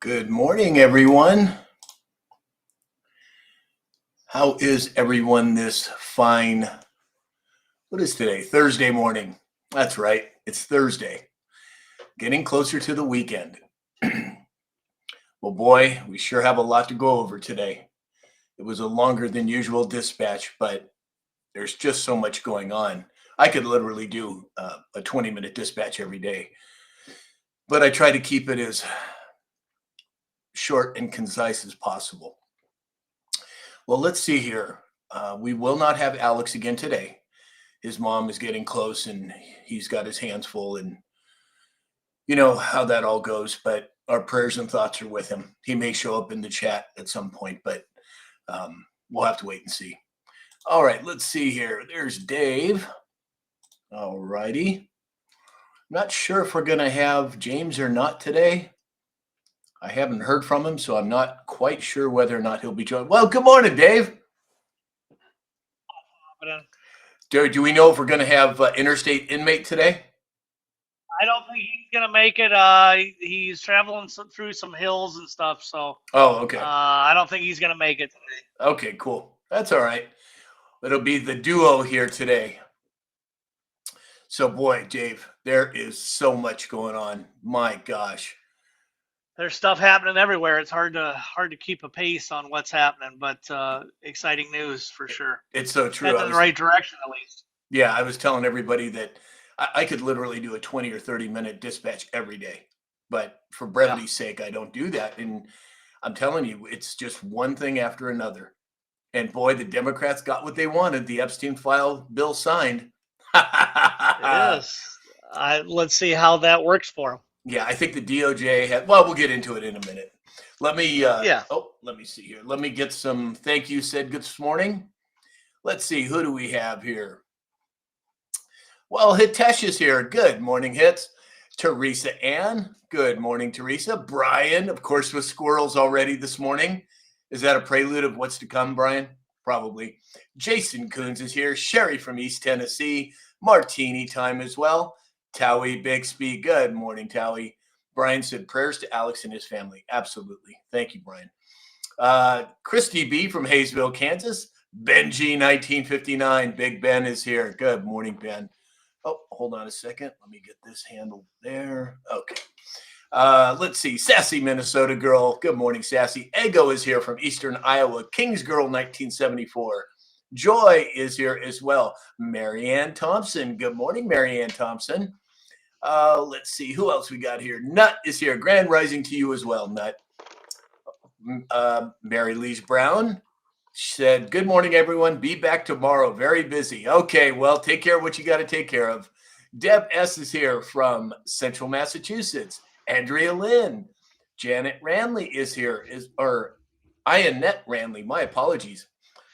Good morning, everyone. How is everyone this fine? What is today? Thursday morning. That's right. It's Thursday. Getting closer to the weekend. Well, boy, we sure have a lot to go over today. It was a longer than usual dispatch, but there's just so much going on. I could literally do a 20-minute dispatch every day, but I try to keep it as short and concise as possible. Well, let's see here. We will not have Alex again today. His mom is getting close and he's got his hands full, and you know how that all goes, but our prayers and thoughts are with him. He may show up in the chat at some point, but we'll have to wait and see. All right, let's see here. There's Dave. All righty. Not sure if we're going to have James or not today. I haven't heard from him, so I'm not quite sure whether or not he'll be joining. Well, good morning, Dave. Do we know if we're going to have interstate inmate today? I don't think he's gonna make it. He's traveling through some hills and stuff, so. Oh, okay. I don't think he's gonna make it today. Okay, cool. That's all right. It'll be the duo here today. So, boy, Dave, there is so much going on. My gosh. There's stuff happening everywhere. It's hard to keep a pace on what's happening, but exciting news for sure. It's so true. Heading in the right direction, at least. Yeah, I was telling everybody that I could literally do a 20 or 30-minute dispatch every day. But for brevity's sake, I don't do that. And I'm telling you, it's just one thing after another. And boy, the Democrats got what they wanted. The Epstein file bill signed. Yes. Let's see how that works for them. Yeah, I think the DOJ had. Well, we'll get into it in a minute. Let me. Oh, let me see here. Let me get some thank you said good morning. Let's see. Who do we have here? Well, Hitesh is here. Good morning, Hits. Teresa Ann. Good morning, Teresa. Brian, of course, with squirrels already this morning. Is that a prelude of what's to come, Brian? Probably. Jason Coons is here. Sherry from East Tennessee. Martini time as well. Towie Bixby. Good morning, Towie. Brian said prayers to Alex and his family. Absolutely. Thank you, Brian. Christy B from Hayesville, Kansas. Benji 1959. Big Ben is here. Good morning, Ben. Oh, hold on a second. Let me get this handled there. Okay. Let's see. Sassy Minnesota girl. Good morning, Sassy. Ego is here from Eastern Iowa. Kings girl 1974. Joy is here as well. Marianne Thompson. Good morning, Marianne Thompson. Let's see. Who else we got here? Nut is here. Grand rising to you as well, Nut. Mary Lise Brown. She said, good morning, everyone. Be back tomorrow. Very busy. Okay, well, take care of what you got to take care of. Deb S. is here from Central Massachusetts. Andrea Lynn. Janet Ranley is here. Or Ionette Ranley. My apologies.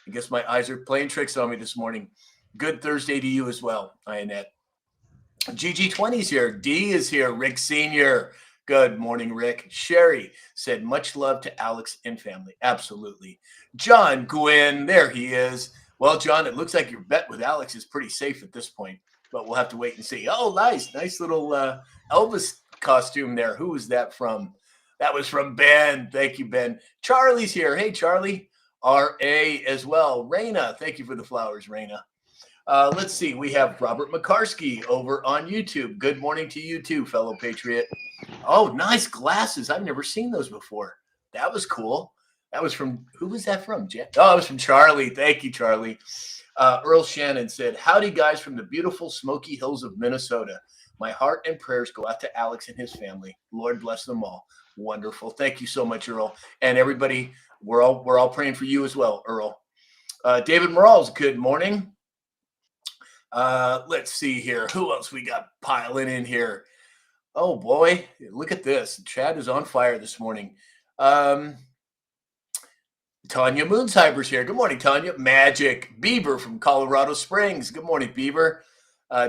I guess my eyes are playing tricks on me this morning. Good Thursday to you as well, Ionette. GG20 is here. D is here. Rick Sr. Good morning, Rick. Sherry said, much love to Alex and family. Absolutely. John Gwynn, there he is. Well, John, it looks like your bet with Alex is pretty safe at this point, but we'll have to wait and see. Oh, nice. Nice little Elvis costume there. Who was that from? That was from Ben. Thank you, Ben. Charlie's here. Hey, Charlie. R.A. as well. Raina, thank you for the flowers, Raina. Let's see. We have Robert McCarsky over on YouTube. Good morning to you too, fellow patriot. Oh, nice glasses. I've never seen those before. That was cool. That was from, who was that from? Oh, it was from Charlie. Thank you, Charlie. Earl Shannon said, howdy, guys from the beautiful Smoky Hills of Minnesota. My heart and prayers go out to Alex and his family. Lord bless them all. Wonderful. Thank you so much, Earl. And everybody, we're all praying for you as well, Earl. David Morales, good morning. Let's see here. Who else we got piling in here? Oh, boy. Look at this. Chad is on fire this morning. Tanya Moonsheimer's here. Good morning, Tanya. Magic. Bieber from Colorado Springs. Good morning, Bieber.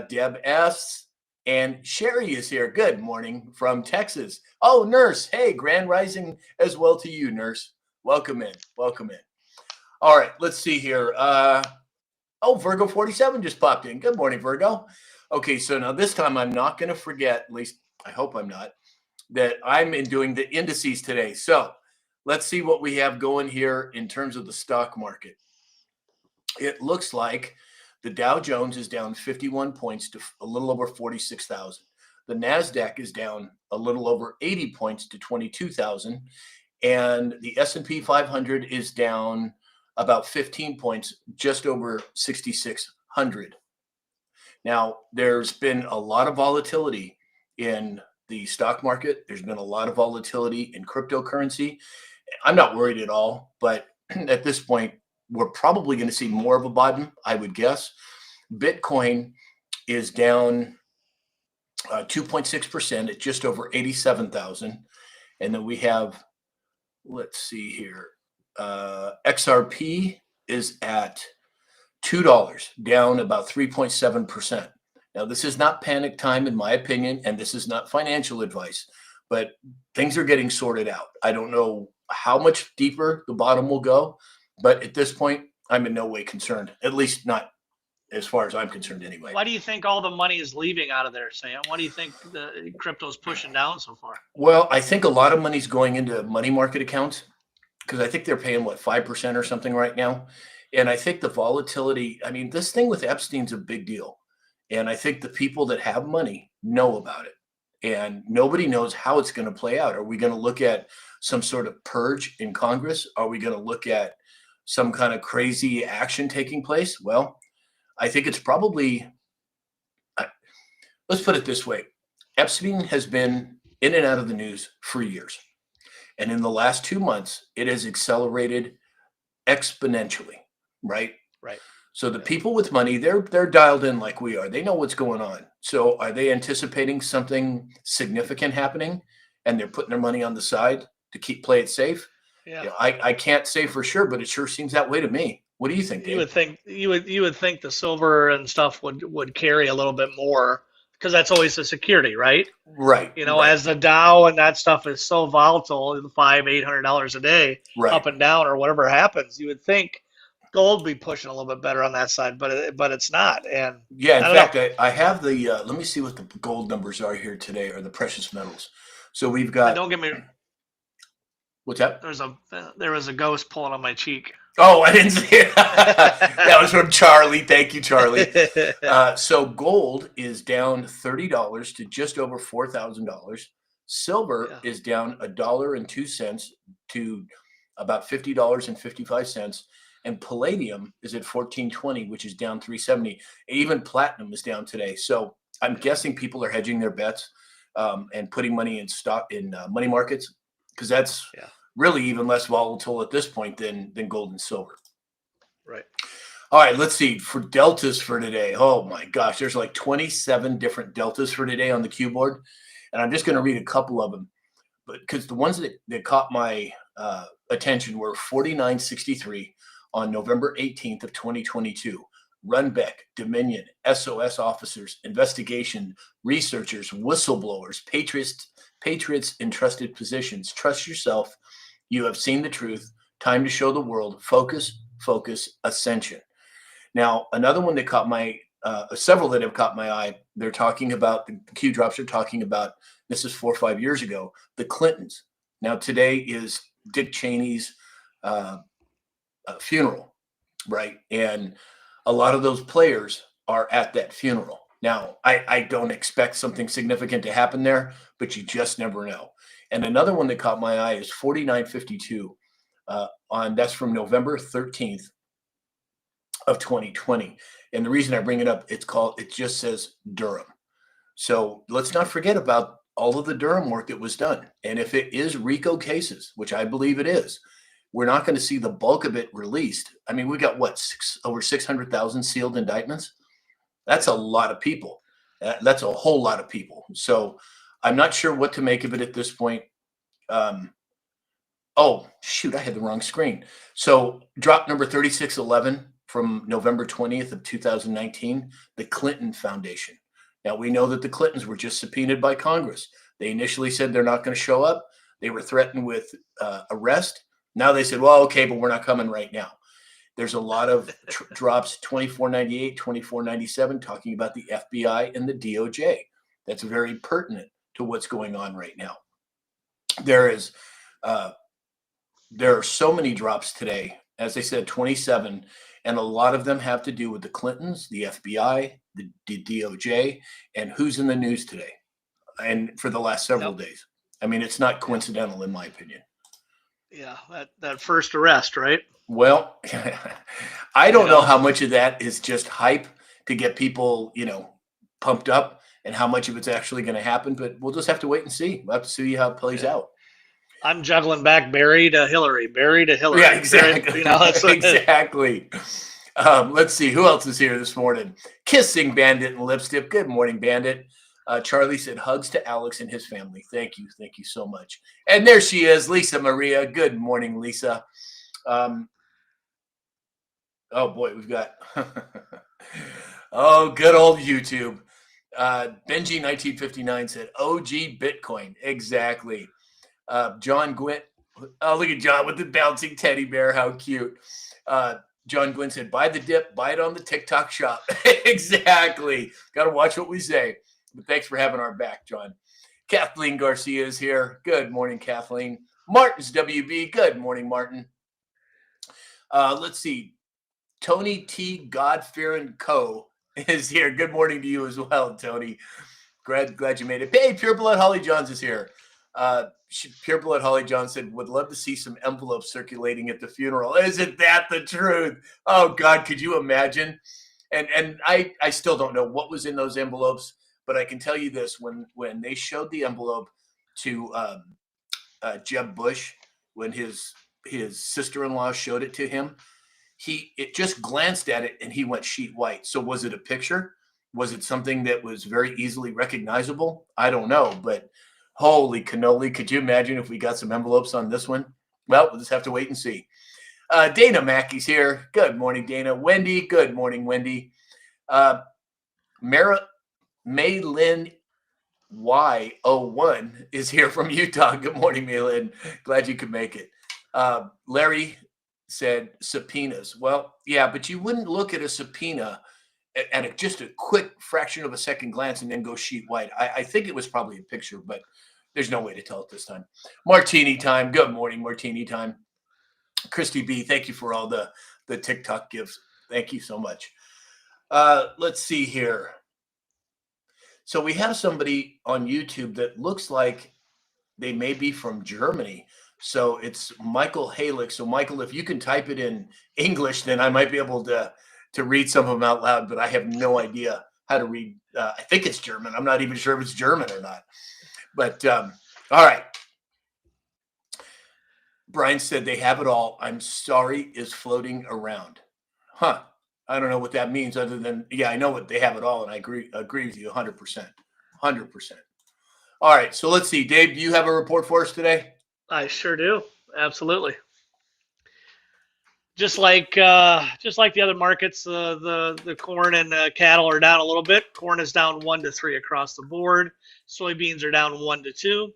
Deb S. And Sherry is here. Good morning from Texas. Oh, Nurse. Hey, grand rising as well to you, Nurse. Welcome in. Welcome in. All right, let's see here. Oh, Virgo 47 just popped in. Good morning, Virgo. Okay, so now this time I'm not going to forget, at least I hope I'm not. that I'm in doing the indices today. So let's see what we have going here in terms of the stock market. It looks like the Dow Jones is down 51 points to a little over 46,000. The NASDAQ is down a little over 80 points to 22,000. And the S&P 500 is down about 15 points, just over 6,600. Now, there's been a lot of volatility in the stock market. There's been a lot of volatility in cryptocurrency. I'm not worried at all, but at this point, we're probably going to see more of a bottom, I would guess. Bitcoin is down 2.6% at just over 87,000. And then we have, let's see here, XRP is at $2, down about 3.7%. Now, this is not panic time, in my opinion, and this is not financial advice, but things are getting sorted out. I don't know how much deeper the bottom will go, but at this point, I'm in no way concerned, at least not as far as I'm concerned anyway. Why do you think all the money is leaving out of there, Sam? Why do you think the crypto's pushing down so far? Well, I think a lot of money's going into money market accounts because I think they're paying, 5% or something right now. And I think the volatility, I mean, this thing with Epstein's a big deal. And I think the people that have money know about it. And nobody knows how it's going to play out. Are we going to look at some sort of purge in Congress? Are we going to look at some kind of crazy action taking place? Well, I think it's probably, let's put it this way. Epstein has been in and out of the news for years. And in the last 2 months, it has accelerated exponentially, right? Right. So the people with money, they're dialed in like we are. They know what's going on. So are they anticipating something significant happening and they're putting their money on the side to play it safe? Yeah. I can't say for sure, but it sure seems that way to me. What do you think, Dave? You would think the silver and stuff would carry a little bit more because that's always the security, right? Right. Right. As the Dow and that stuff is so volatile, $500-800 a day, right, up and down or whatever happens, you would think gold be pushing a little bit better on that side, but it's not. And yeah, in fact, I have the let me see what the gold numbers are here today, or the precious metals. So we've got. Don't get me. What's that? There was a ghost pulling on my cheek. Oh, I didn't see it. That was from Charlie. Thank you, Charlie. So gold is down $30 to just over $4,000. Silver is down $1.02 to about $50.55. And palladium is at $14.20, which is down $3.70. Even platinum is down today. So I'm guessing people are hedging their bets and putting money in stock in money markets, because that's really even less volatile at this point than gold and silver. Right. All right, let's see. For deltas for today, oh my gosh, there's like 27 different deltas for today on the Q board. And I'm just going to read a couple of them, but because the ones that caught my attention were 49.63 on November 18th of 2022. Runbeck, Dominion, SOS officers, investigation, researchers, whistleblowers, patriots in trusted positions. Trust yourself. You have seen the truth. Time to show the world. Focus, ascension. Now, another one that caught my, several that have caught my eye, they're talking about, the Q drops are talking about, this is 4 or 5 years ago, the Clintons. Now, today is Dick Cheney's funeral, right? And a lot of those players are at that funeral. Now, I don't expect something significant to happen there, but you just never know. And another one that caught my eye is 49.52 that's from November 13th of 2020. And the reason I bring it up, it just says Durham. So let's not forget about all of the Durham work that was done. And if it is RICO cases, which I believe it is, we're not going to see the bulk of it released. I mean, we got over 600,000 sealed indictments. That's a lot of people. That's a whole lot of people. So I'm not sure what to make of it at this point. Oh, shoot, I had the wrong screen. So drop number 3611 from November 20th of 2019, the Clinton Foundation. Now, we know that the Clintons were just subpoenaed by Congress. They initially said they're not going to show up. They were threatened with arrest. Now they said, well, okay, but we're not coming right now. There's a lot of drops, 2498, 2497, talking about the FBI and the DOJ. That's very pertinent to what's going on right now. There is, there are so many drops today. As I said, 27, and a lot of them have to do with the Clintons, the FBI, the DOJ, and who's in the news today, and for the last several Yep. days. I mean, it's not Yep. coincidental, in my opinion. Yeah. That first arrest, right? Well, I You don't know know. how much of that is just hype to get people, pumped up, and how much of it's actually going to happen. But we'll just have to wait and see. We'll have to see how it plays Yeah. out. I'm juggling back Barry to Hillary, Barry to Yeah, Hillary. Barry, exactly. that's what Exactly. Let's see who else is here this morning. Kissing Bandit and Lipstick. Good morning, Bandit. Charlie said hugs to Alex and his family. Thank you so much. And there she is, Lisa Maria. Good morning, Lisa. Oh boy, we've got oh, good old YouTube. Benji 1959 said OG Bitcoin. Exactly. John Gwynn. Oh, look at John with the bouncing teddy bear. How cute. John Gwynn said, buy the dip, buy it on the TikTok shop. Exactly. Got to watch what we say. But thanks for having our back, John. Kathleen Garcia is here. Good morning, Kathleen. Martin's WB. Good morning, Martin. Let's see. Tony T. God-fearing Co. is here. Good morning to you as well, Tony. Glad you made it. Hey, Pure Blood Holly Johns is here. Pure Blood Holly John said, would love to see some envelopes circulating at the funeral. Isn't that the truth? Oh, God, could you imagine? And I still don't know what was in those envelopes, but I can tell you this. When they showed the envelope to Jeb Bush, when his sister-in-law showed it to him, it just glanced at it and he went sheet white. So was it a picture? Was it something that was very easily recognizable? I don't know, but holy cannoli. Could you imagine if we got some envelopes on this one? Well, we'll just have to wait and see. Dana Mackey's here. Good morning, Dana. Wendy. Good morning, Wendy. Maylin Y01 is here from Utah. Good morning, Maylin. Glad you could make it. Larry said subpoenas. Well, yeah, but you wouldn't look at a subpoena at just a quick fraction of a second glance and then go sheet white. I think it was probably a picture, but there's no way to tell it this time. Martini time. Good morning, Martini time. Christy B, thank you for all the TikTok gifts. Thank you so much. Let's see here. So we have somebody on YouTube that looks like they may be from Germany. So it's Michael Halick. So Michael, if you can type it in English, then I might be able to read some of them out loud, but I have no idea how to read. I think it's German. I'm not even sure if it's German or not. But all right. Brian said they have it all. I'm sorry is floating around. Huh. I don't know what that means other than, yeah, I know what they have it all. And I agree with you 100%. 100%. All right. So let's see. Dave, do you have a report for us today? I sure do. Absolutely. Just like the other markets, the corn and cattle are down a little bit. Corn is down 1 to 3 across the board. Soybeans are down 1 to 2.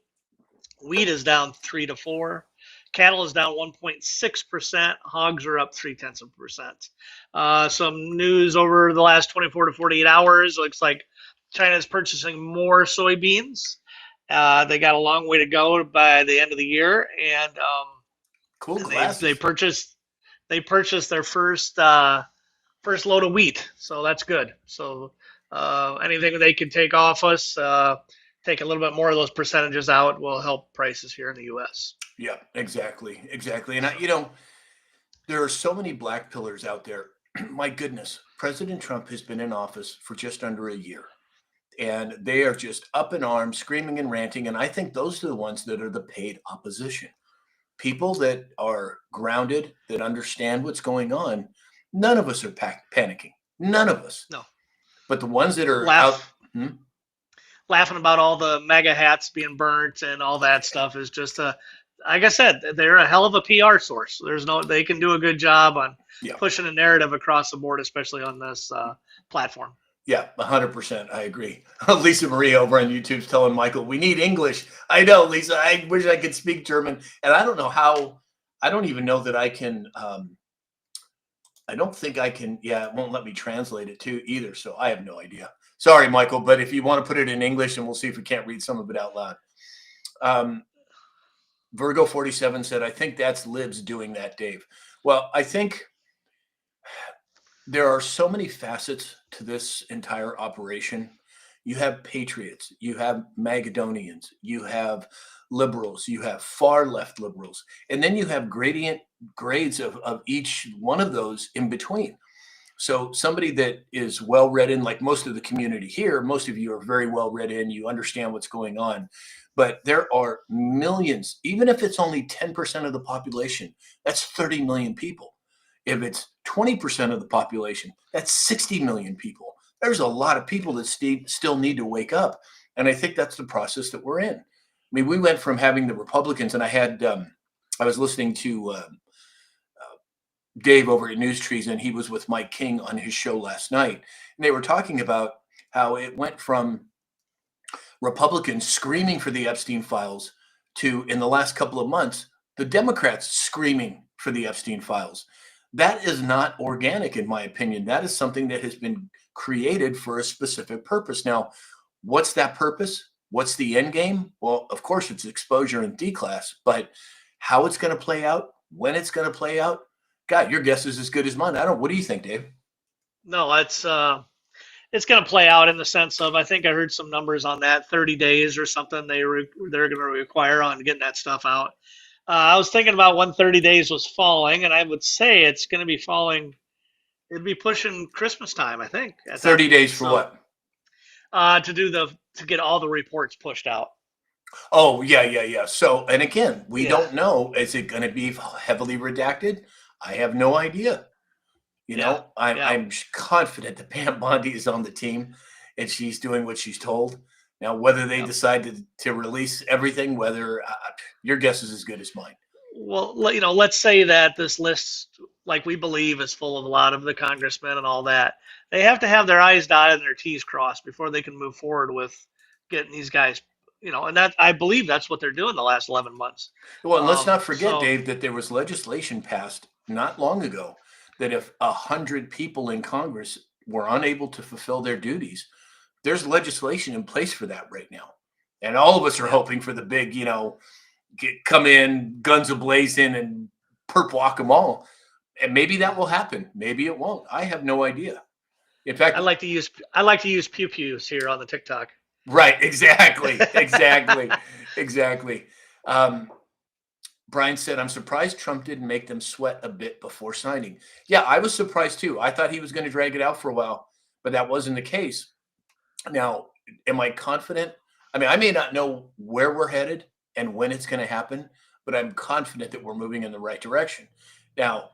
Wheat is down 3 to 4. Cattle is down 1.6%. Hogs are up 0.3%. Some news over the last 24 to 48 hours. Looks like China is purchasing more soybeans. They got a long way to go by the end of the year, and Cool and they glasses. purchased their first load of wheat, so that's good. So anything they can take off us, take a little bit more of those percentages out, will help prices here in the U.S. Yeah, exactly. And there are so many black pillars out there. My goodness, President Trump has been in office for just under a year, and they are just up in arms, screaming and ranting. And I think those are the ones that are the paid opposition. People that are grounded, that understand what's going on. None of us are panicking. None of us. No. But the ones that are out. Laughing about all the mega hats being burnt and all that stuff is just like I said, they're a hell of a PR source. They can do a good job on pushing a narrative across the board, especially on this platform. Yeah, 100%. I agree. Lisa Marie over on YouTube's telling Michael, we need English. I know, Lisa. I wish I could speak German. And I don't know how. I don't even know that I can. I don't think I can. Yeah, it won't let me translate it too either. So I have no idea. Sorry, Michael. But if you want to put it in English, and we'll see if we can't read some of it out loud. Virgo 47 said, I think that's libs doing that, Dave. Well, I think there are so many facets to this entire operation. You have patriots, you have Magadonians, you have liberals, you have far left liberals, and then you have gradient grades of each one of those in between. So somebody that is well read in, like most of the community here, most of you are very well read in, you understand what's going on. But there are millions, even if it's only 10% of the population, that's 30 million people. If it's 20% of the population, that's 60 million people. There's a lot of people that still need to wake up. And I think that's the process that we're in. I mean, we went from having the Republicans, and I was listening to Dave over at News Trees, and he was with Mike King on his show last night. And they were talking about how it went from Republicans screaming for the Epstein files to, in the last couple of months, the Democrats screaming for the Epstein files. That is not organic, in my opinion. That is something that has been created for a specific purpose. Now, what's that purpose? What's the end game? Well, of course, it's exposure and declass, but how it's going to play out, when it's going to play out, God, your guess is as good as mine. I don't. What do you think, Dave? No, it's going to play out in the sense of, I think I heard some numbers on that, 30 days or something they're going to require on getting that stuff out. I was thinking about when 30 days was falling, and I would say it's going to be falling. It'd be pushing Christmas time, I think, at that 30 point. days for So what? to get all the reports pushed out. Oh, yeah, yeah, yeah. So, and again, we Yeah, don't know. Is it going to be heavily redacted? I have no idea. yeah, yeah, I'm confident that Pam Bondi is on the team and she's doing what she's told. Now, whether they yeah. decide to release everything, whether your guess is as good as mine. Well, let's say that this list, like we believe, is full of a lot of the congressmen and all that. They have to have their I's dotted and their T's crossed before they can move forward with getting these guys, and that I believe that's what they're doing the last 11 months. Well, and let's not forget, So Dave, that there was legislation passed not long ago that if 100 people in Congress were unable to fulfill their duties, there's legislation in place for that right now. And all of us are yeah, hoping for the big, come in, guns ablazing, and perp walk them all. And maybe that will happen. Maybe it won't. I have no idea. In fact, I like to use pew pews here on the TikTok. right, exactly, exactly, exactly. Um, Brian said, I'm surprised Trump didn't make them sweat a bit before signing. Yeah, I was surprised too. I thought he was going to drag it out for a while, but that wasn't the case. Now, am I confident? I mean, I may not know where we're headed and when it's going to happen, but I'm confident that we're moving in the right direction. Now,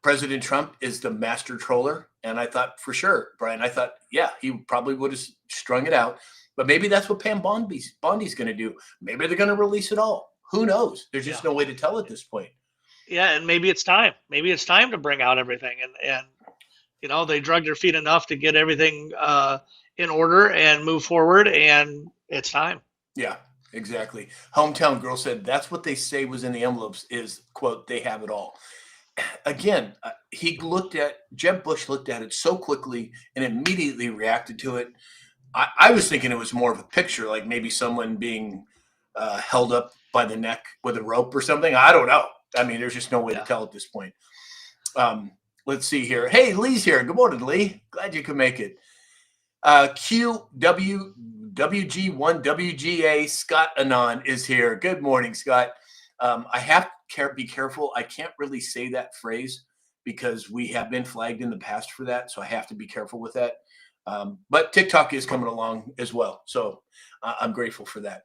President Trump is the master troller. And I thought for sure, Brian, I thought, yeah, he probably would have strung it out. But maybe that's what Bondi's going to do. Maybe they're going to release it all. Who knows? There's Yeah, just no way to tell at this point. yeah, and maybe it's time. Maybe it's time to bring out everything, and they drug their feet enough to get everything in order and move forward, and it's time. Yeah, exactly. Hometown Girl said that's what they say was in the envelopes is, quote, they have it all. Again, Jeb Bush looked at it so quickly and immediately reacted to it. I was thinking it was more of a picture, like maybe someone being held up by the neck with a rope or something. I don't know. I mean, there's just no way to Yeah. tell at this point. Let's see here. Hey, Lee's here. Good morning, Lee. Glad you could make it. WG1WGA Scott Anon is here. Good morning, Scott. I have to be careful. I can't really say that phrase because we have been flagged in the past for that. So I have to be careful with that. But TikTok is coming along as well. So I'm grateful for that.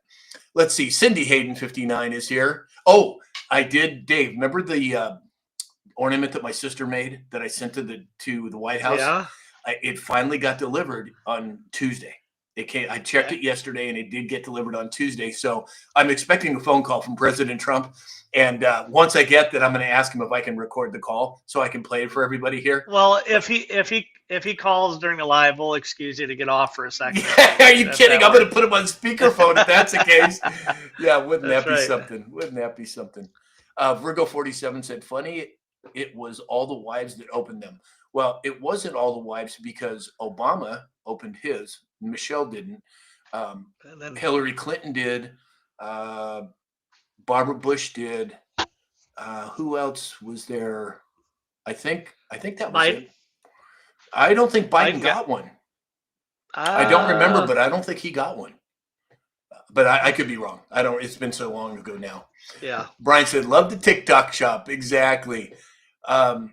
Let's see. Cindy Hayden 59 is here. Oh, I did. Dave, remember the ornament that my sister made that I sent to the White House? Yeah. It finally got delivered on Tuesday. It came. I checked Okay. it yesterday, and it did get delivered on Tuesday. So I'm expecting a phone call from President Trump. And once I get that, I'm going to ask him if I can record the call so I can play it for everybody here. Well, if he calls during the live, we'll excuse you to get off for a second. Yeah, are you kidding? I'm going to put him on speakerphone if that's the case. Yeah, wouldn't That's that be right. something? Wouldn't that be something? Virgo 47 said, funny, it was all the wives that opened them. Well, it wasn't all the wives because Obama opened his. Michelle didn't. And then Hillary Clinton did. Barbara Bush did. Who else was there? I think that was Biden. it. I don't think Biden Biden got. got one. I don't remember, but I don't think he got one. But I could be wrong. I don't. It's been so long ago now. Yeah. Brian said, "Love the TikTok shop." Exactly. JP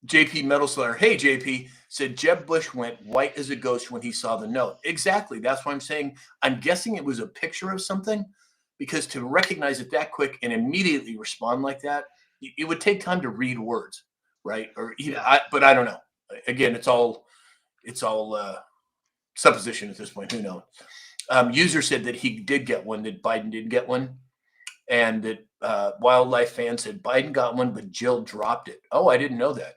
Metalslayer. Hey, JP said Jeb Bush went white as a ghost when he saw the note. Exactly. That's why I'm saying. I'm guessing it was a picture of something, because to recognize it that quick and immediately respond like that, it would take time to read words, right? Or even, Yeah. but I don't know. Again, it's all supposition at this point. Who knows? User said that he did get one, that Biden did get one, and that Wildlife Fan said Biden got one, but Jill dropped it. Oh, I didn't know that.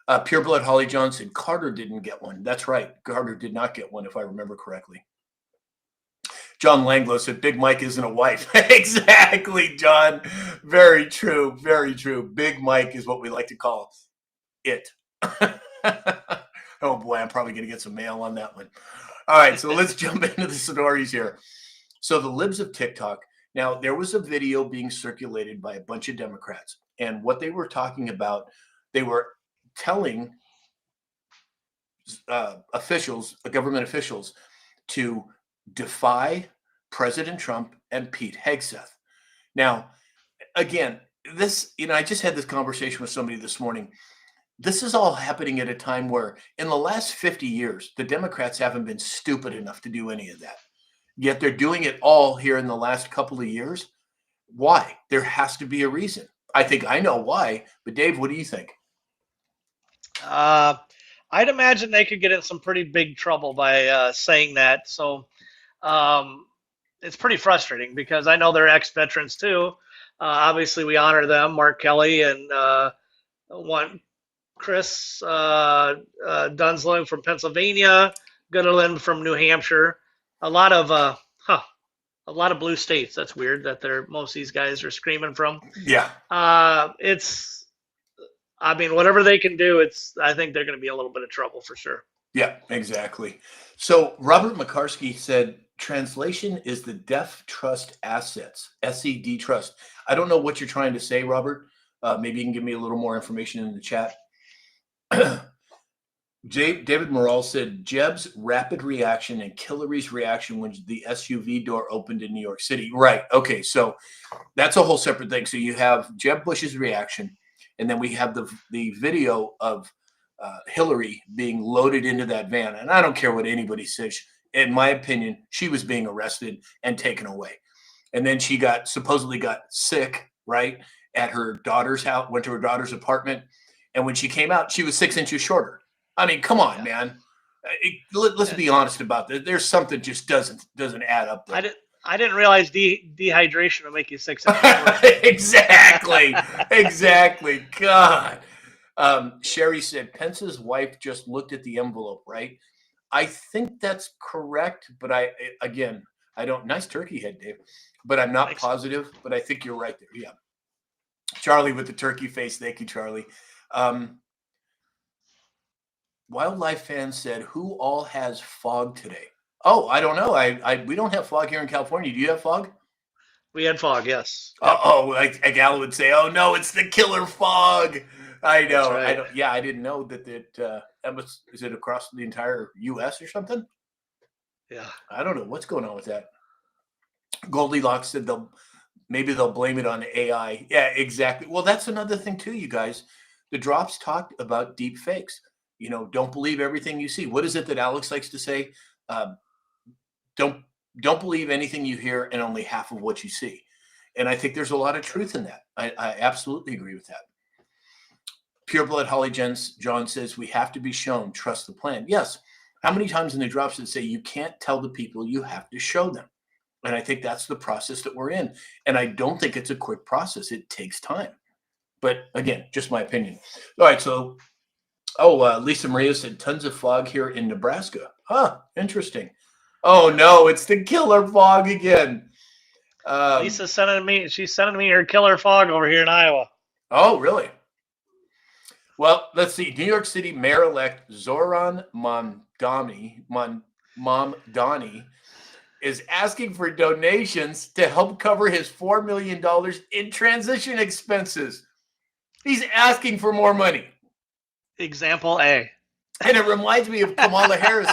Pureblood Holly John said Carter didn't get one. That's right. Carter did not get one, if I remember correctly. John Langlow said Big Mike isn't a wife. Exactly, John. Very true. Very true. Big Mike is what we like to call it. Oh, boy, I'm probably going to get some mail on that one. All right, so let's jump into the stories here. So the libs of TikTok. Now, there was a video being circulated by a bunch of Democrats, and what they were talking about, they were telling officials, government officials, to defy President Trump and Pete Hegseth. Now, again, this, I just had this conversation with somebody this morning. This is all happening at a time where in the last 50 years, the Democrats haven't been stupid enough to do any of that. Yet they're doing it all here in the last couple of years. Why? There has to be a reason. I think I know why, but Dave, what do you think? I'd imagine they could get in some pretty big trouble by saying that. So um, it's pretty frustrating because I know they're ex-veterans too. Obviously, we honor them, Mark Kelly and one Chris Dunslow from Pennsylvania, Gooderland from New Hampshire. A lot of a lot of blue states. That's weird that most of these guys are screaming from. Yeah. I mean, whatever they can do, I think they're going to be a little bit of trouble for sure. Yeah, exactly. So Robert McCarskey said translation is the Deaf Trust Assets, SED Trust. I don't know what you're trying to say, Robert. Maybe you can give me a little more information in the chat. David Morrell said Jeb's rapid reaction and Hillary's reaction when the SUV door opened in New York City. Right. Okay. So that's a whole separate thing. So you have Jeb Bush's reaction, and then we have the video of Hillary being loaded into that van. And I don't care what anybody says. In my opinion, she was being arrested and taken away. And then she supposedly got sick, right, at her daughter's house, went to her daughter's apartment. And when she came out, she was 6 inches shorter. I mean, come on, man. Let's be honest about this. There's something just doesn't add up there. I didn't realize dehydration would make you 6 inches shorter. Exactly. God. Sherry said Pence's wife just looked at the envelope, right? I think that's correct, but I don't. Nice turkey head, Dave. But I'm not positive. But I think you're right there. Yeah. Charlie with the turkey face. Thank you, Charlie. Wildlife Fan said, "Who all has fog today?" Oh, I don't know. We don't have fog here in California. Do you have fog? We had fog, yes. A gal would say, "Oh no, it's the killer fog." I know. Right. I didn't know that is it across the entire U.S. or something? Yeah. I don't know what's going on with that. Goldilocks said maybe they'll blame it on AI. Yeah, exactly. Well, that's another thing too, you guys. The drops talked about deep fakes. Don't believe everything you see. What is it that Alex likes to say? Don't believe anything you hear and only half of what you see. And I think there's a lot of truth in that. I absolutely agree with that. Pureblood Holly John says we have to be shown, trust the plan. Yes. How many times in the drops did it say you can't tell the people, you have to show them? And I think that's the process that we're in. And I don't think it's a quick process. It takes time. But again, just my opinion. All right. So, Lisa Maria said tons of fog here in Nebraska. Huh. Interesting. Oh, no. It's the killer fog again. Lisa's she's sending me her killer fog over here in Iowa. Oh, really? Well, let's see. New York City Mayor-elect Zoran Mamdani is asking for donations to help cover his $4 million in transition expenses. He's asking for more money. Example A. And it reminds me of Kamala Harris.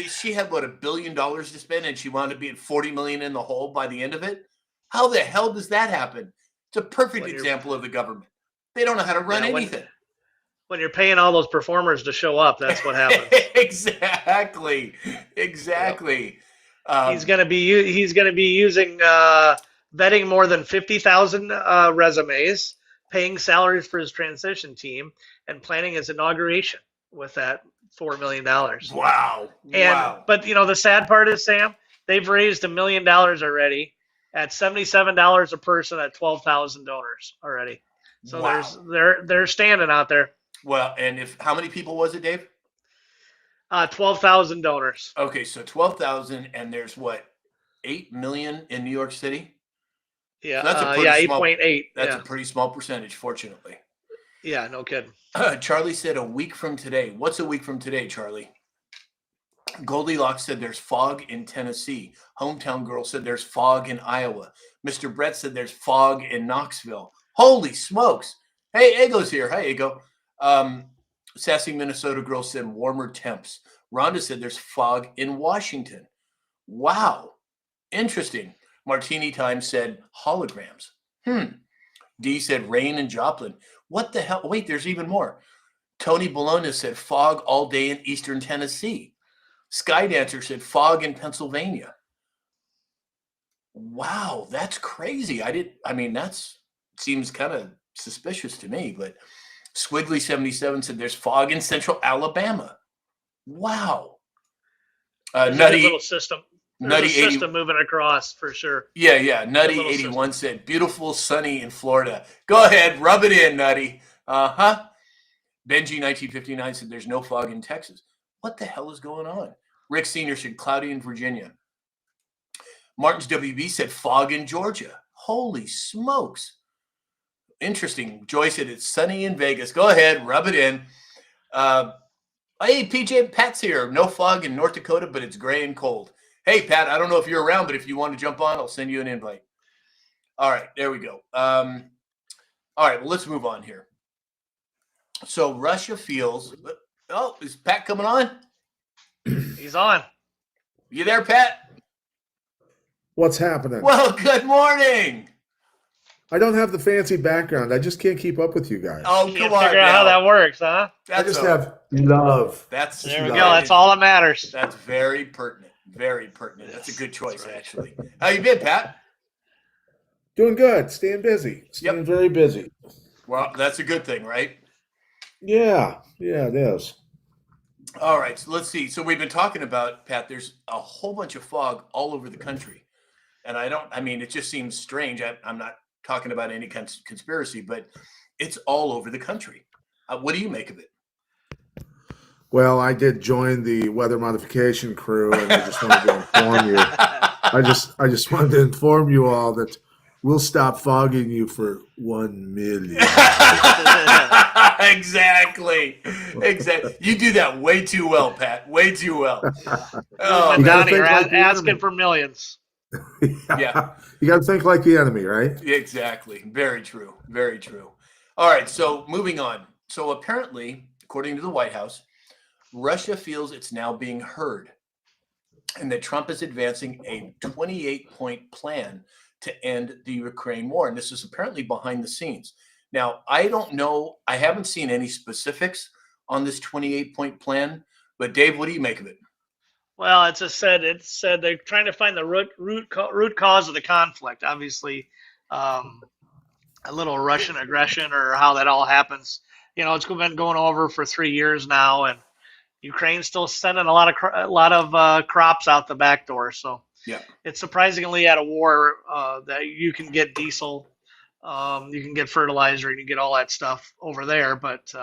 She had what, $1 billion to spend, and she wound up being 40 million in the hole by the end of it. How the hell does that happen? It's a perfect example of the government. They don't know how to run anything. When you're paying all those performers to show up, that's what happens. Exactly. Yep. He's going to be using vetting more than 50,000 resumes, paying salaries for his transition team, and planning his inauguration with that $4 million. Wow. But the sad part is, Sam, they've raised $1 million already at $77 a person at 12,000 donors already. So they're standing out there. Well, and how many people was it, Dave? 12,000 donors. Okay, so 12,000, and there's what, 8 million in New York City? Yeah, so that's 8.8. That's a pretty small percentage, fortunately. Yeah, no kidding. Charlie said a week from today. What's a week from today, Charlie? Goldilocks said there's fog in Tennessee. Hometown Girl said there's fog in Iowa. Mr. Brett said there's fog in Knoxville. Holy smokes. Hey, Ego's here. Hi, Ego. Sassy Minnesota Girl said warmer temps. Rhonda said there's fog in Washington. Wow. Interesting. Martini Time said holograms. D said rain in Joplin. What the hell? Wait, there's even more. Tony Bologna said fog all day in eastern Tennessee. Skydancer said fog in Pennsylvania. Wow, that's crazy. That seems kind of suspicious to me, but Squiggly77 said there's fog in central Alabama. Wow. Nutty little system. Nutty 80, system moving across for sure. Yeah. Nutty 81 said beautiful, sunny in Florida. Go ahead, rub it in, Nutty. Benji 1959 said there's no fog in Texas. What the hell is going on? Rick Senior said cloudy in Virginia. Martin's WB said fog in Georgia. Holy smokes. Interesting. Joy said it's sunny in Vegas. Go ahead, rub it in. Hey, PJ, Pat's here. No fog in North Dakota, but it's gray and cold. Hey, Pat, I don't know if you're around, but if you want to jump on, I'll send you an invite. All right, there we go. All right, well, let's move on here. So Russia feels – oh, is Pat coming on? He's on. You there, Pat? What's happening? Well, good morning. I don't have the fancy background. I just can't keep up with you guys. Oh, come on. Figure out how that works, huh? I just have love. There we go. That's all that matters. That's very pertinent. Very pertinent. That's a good choice, actually. How you been, Pat? Doing good. Staying busy. Staying very busy. Well, that's a good thing, right? Yeah, it is. All right, so let's see. So we've been talking about, Pat, there's a whole bunch of fog all over the country. And it just seems strange. I'm not talking about any conspiracy, but it's all over the country. What do you make of it? Well, I did join the weather modification crew, and I just wanted to inform you. I just wanted to inform you all that we'll stop fogging you for 1 million. Exactly. You do that way too well, Pat. Way too well. Oh, down here asking for millions. Yeah. You got to think like the enemy, right? Exactly. Very true. Very true. All right. So moving on. So apparently, according to the White House, Russia feels it's now being heard and that Trump is advancing a 28-point plan to end the Ukraine war. And this is apparently behind the scenes. Now, I don't know. I haven't seen any specifics on this 28-point plan. But Dave, what do you make of it? Well, it said they're trying to find the root cause of the conflict. Obviously, a little Russian aggression or how that all happens. It's been going over for 3 years now, and Ukraine's still sending a lot of crops out the back door. So yeah, it's surprisingly at a war that you can get diesel, you can get fertilizer, you can get all that stuff over there. But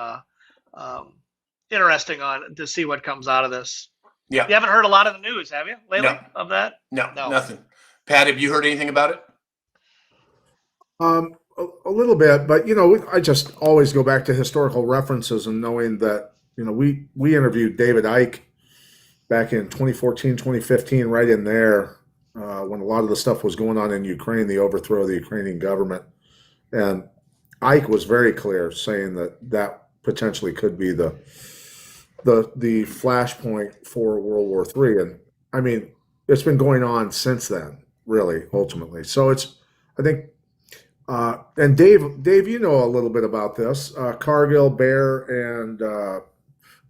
interesting to see what comes out of this. Yeah. You haven't heard a lot of the news, have you, lately, of that? No, nothing. Pat, have you heard anything about it? A little bit, but I just always go back to historical references and knowing that we interviewed David Icke back in 2014, 2015, right in there when a lot of the stuff was going on in Ukraine, the overthrow of the Ukrainian government, and Ike was very clear, saying that that potentially could be the flashpoint for World War III. And I mean, it's been going on since then, really, ultimately. So it's, I think, and Dave, you know a little bit about this. Cargill, Bayer, and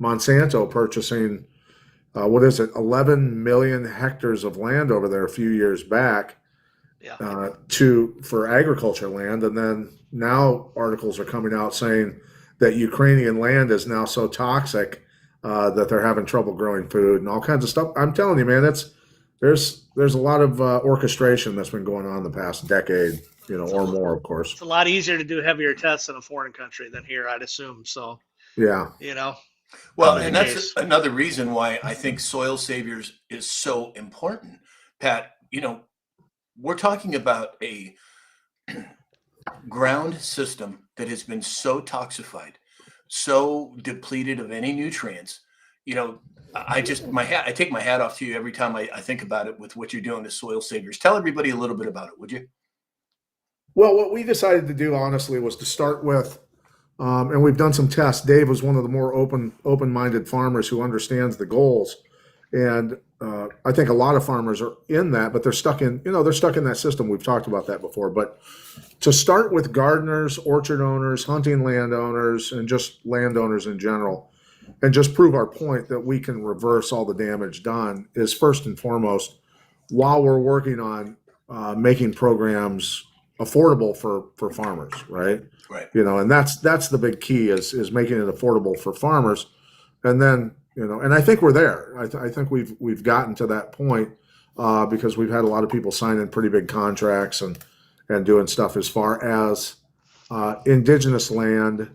Monsanto purchasing what is it, 11 million hectares of land over there a few years back Yeah. for agriculture land, and then now articles are coming out saying that Ukrainian land is now so toxic that they're having trouble growing food and all kinds of stuff. I'm telling you, man, there's a lot of orchestration that's been going on the past decade, or more, of course. It's a lot easier to do heavier tests in a foreign country than here, I'd assume. So, Yeah. Well, and that's another reason why I think Soil Saviors is so important. Pat, we're talking about a ground system that has been so toxified, so depleted of any nutrients. I take my hat off to you every time I think about it with what you're doing to Soil Saviors. Tell everybody a little bit about it, would you? Well, what we decided to do, honestly, was to start with, and we've done some tests. Dave was one of the more open-minded farmers who understands the goals, and I think a lot of farmers are in that, but they're stuck in that system. We've talked about that before. But to start with gardeners, orchard owners, hunting landowners, and just landowners in general, and just prove our point that we can reverse all the damage done is first and foremost, while we're working on making programs affordable for farmers, right? Right. And that's the big key is making it affordable for farmers, and then and I think we're there. I think we've gotten to that point because we've had a lot of people signing pretty big contracts and doing stuff as far as indigenous land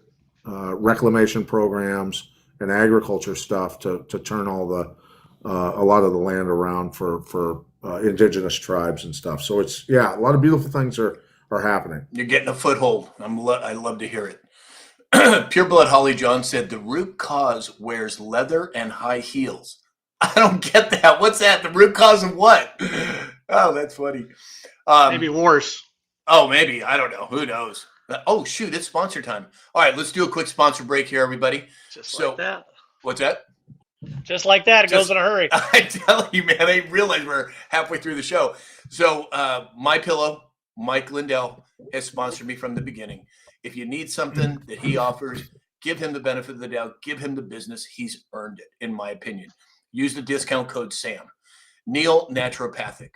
reclamation programs and agriculture stuff to turn all a lot of the land around for indigenous tribes and stuff. So it's a lot of beautiful things are happening. You're getting a foothold. I love to hear it. Pure Blood Holly John said the root cause wears leather and high heels. I don't get that. What's that? The root cause of what? Oh, that's funny. Maybe worse. Oh, maybe. I don't know. Who knows? Oh, shoot. It's sponsor time. All right. Let's do a quick sponsor break here, everybody. Just like that. What's that? Just like that. It goes in a hurry. I tell you, man, I realize we're halfway through the show. So MyPillow, Mike Lindell, has sponsored me from the beginning. If you need something that he offers, give him the benefit of the doubt. Give him the business. He's earned it, in my opinion. Use the discount code SAM. Neil Naturopathic.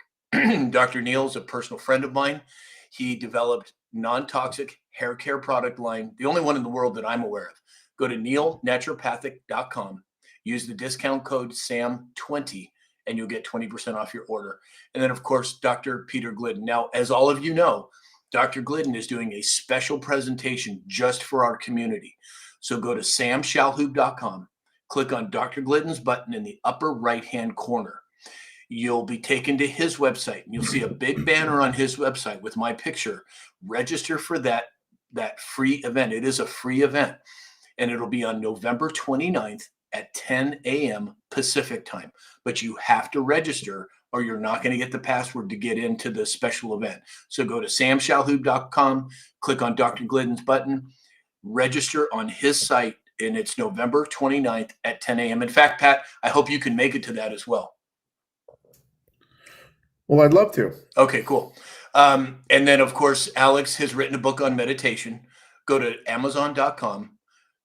Dr. Neil is a personal friend of mine. He developed non-toxic hair care product line, the only one in the world that I'm aware of. Go to neilnaturopathic.com. Use the discount code SAM20, and you'll get 20% off your order. And then, of course, Dr. Peter Glidden. Now, as all of you know, Dr. Glidden is doing a special presentation just for our community. So go to samshalhoub.com, click on Dr. Glidden's button in the upper right-hand corner. You'll be taken to his website, and you'll see a big banner on his website with my picture. Register for that free event. It is a free event, and it'll be on November 29th at 10 a.m. Pacific time. But you have to register or you're not going to get the password to get into the special event. So go to samshalhoub.com, click on Dr. Glidden's button, register on his site, and it's November 29th at 10 a.m. In fact, Pat, I hope you can make it to that as well. Well, I'd love to. Okay, cool. And then, of course, Alex has written a book on meditation. Go to Amazon.com,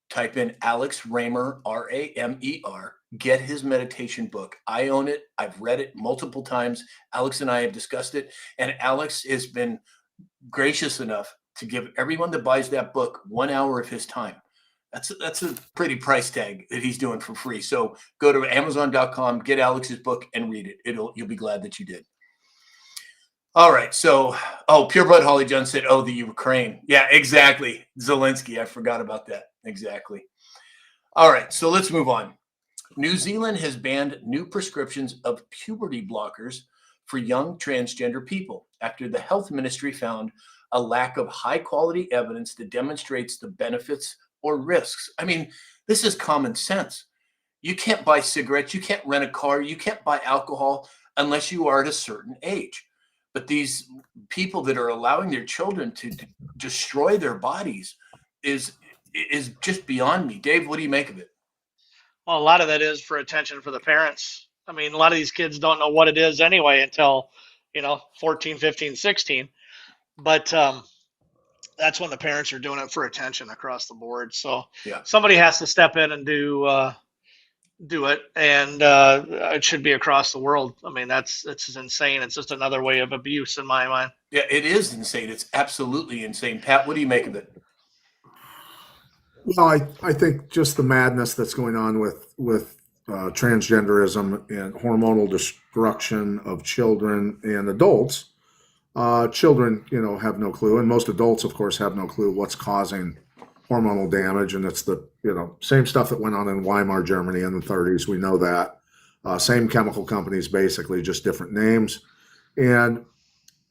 type in Alex Ramer, R-A-M-E-R. Get his meditation book. I own it. I've read it multiple times. Alex and I have discussed it. And Alex has been gracious enough to give everyone that buys that book 1 hour of his time. That's a pretty price tag that he's doing for free. So go to Amazon.com, get Alex's book, and read it. You'll be glad that you did. All right. So, Pure Blood Holly John said, the Ukraine. Yeah, exactly. Zelensky. I forgot about that. Exactly. All right. So let's move on. New Zealand has banned new prescriptions of puberty blockers for young transgender people after the health ministry found a lack of high quality evidence that demonstrates the benefits or risks. I mean, this is common sense. You can't buy cigarettes. You can't rent a car. You can't buy alcohol unless you are at a certain age. But these people that are allowing their children to destroy their bodies is just beyond me. Dave, what do you make of it? Well, a lot of that is for attention for the parents. I mean, a lot of these kids don't know what it is anyway until, 14, 15, 16. But that's when the parents are doing it for attention across the board. So Yeah. somebody has to step in and do it, and it should be across the world. I mean, it's insane. It's just another way of abuse in my mind. Yeah, it is insane. It's absolutely insane. Pat, what do you make of it? Well, I think just the madness that's going on with transgenderism and hormonal destruction of children and adults. Children, have no clue, and most adults, of course, have no clue what's causing hormonal damage, and it's the same stuff that went on in Weimar Germany in the 30s. We know that same chemical companies, basically just different names, and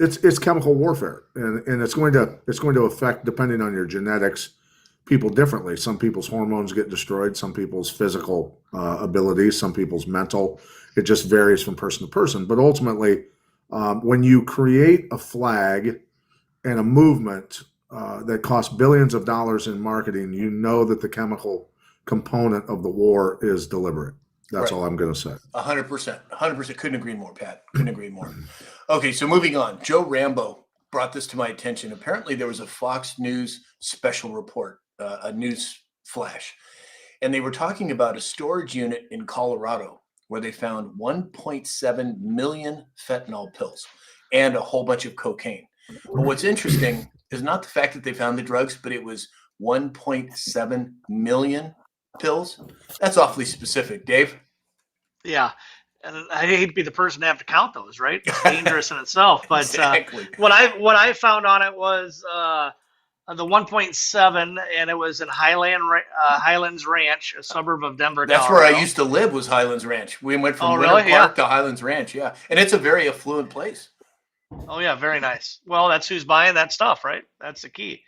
it's chemical warfare, and it's going to affect, depending on your genetics, people differently. Some people's hormones get destroyed, some people's physical abilities, some people's mental. It just varies from person to person, but ultimately, when you create a flag and a movement that costs billions of dollars in marketing, you know that the chemical component of the war is deliberate. That's Right. all I'm going to say. 100%. 100%. Couldn't agree more, Pat. Couldn't agree more. Okay, so moving on. Joe Rambo brought this to my attention. Apparently, there was a Fox News special report, a news flash, and they were talking about a storage unit in Colorado where they found 1.7 million fentanyl pills and a whole bunch of cocaine. But what's interesting is not the fact that they found the drugs, but it was 1.7 million pills. That's awfully specific, Dave. Yeah. And I hate to be the person to have to count those, right? It's dangerous in itself. But Exactly. what I found on it was the 1.7, and it was in Highlands Ranch, a suburb of Denver, That's Colorado. where I used to live, was Highlands Ranch. We went from Oh, Winter really? Park Yeah. to Highlands Ranch, yeah. And it's a very affluent place. Oh yeah, very nice. Well, that's who's buying that stuff, right? That's the key.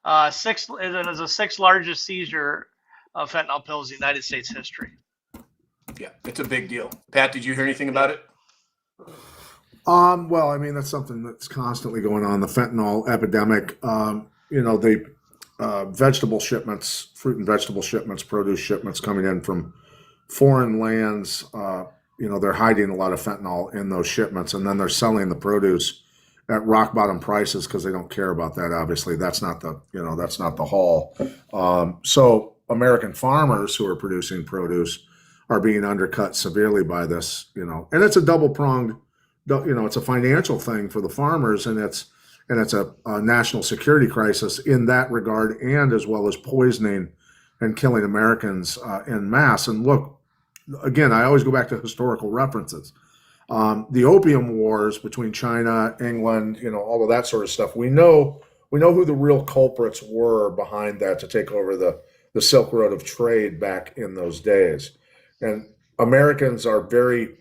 It is the sixth largest seizure of fentanyl pills in United States history. Yeah, it's a big deal. Pat, did you hear anything about it? Well, I mean, that's something that's constantly going on. The fentanyl epidemic. The vegetable shipments, fruit and vegetable shipments, produce shipments coming in from foreign lands. They're hiding a lot of fentanyl in those shipments, and then they're selling the produce at rock bottom prices because they don't care about that. Obviously, that's not the haul. So American farmers who are producing produce are being undercut severely by this. And it's a double pronged. It's a financial thing for the farmers, and it's a national security crisis in that regard, and as well as poisoning and killing Americans en masse. And look, again, I always go back to historical references. The opium wars between China, England, all of that sort of stuff. We know who the real culprits were behind that to take over the Silk Road of trade back in those days. And Americans are very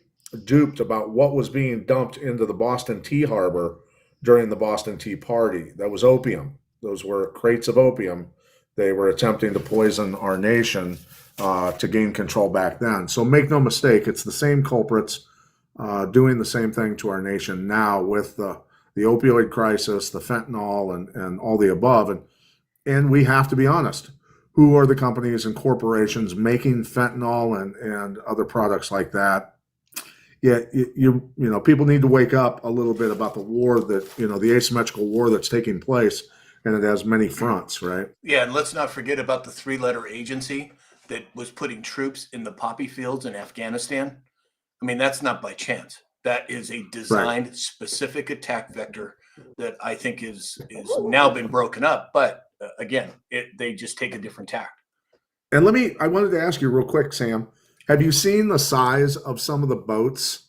duped about what was being dumped into the Boston Tea Harbor during the Boston Tea Party. That was opium. Those were crates of opium. They were attempting to poison our nation to gain control back then. So make no mistake, it's the same culprits doing the same thing to our nation now with the opioid crisis, the fentanyl, and all the above. And we have to be honest. Who are the companies and corporations making fentanyl and other products like that? Yeah, people need to wake up a little bit about the war the asymmetrical war that's taking place, and it has many fronts, right? Yeah, and let's not forget about the three-letter agency that was putting troops in the poppy fields in Afghanistan. I mean, that's not by chance. That is a designed, specific attack vector that I think is now been broken up. But again, they just take a different tack. And I wanted to ask you real quick, Sam, have you seen the size of some of the boats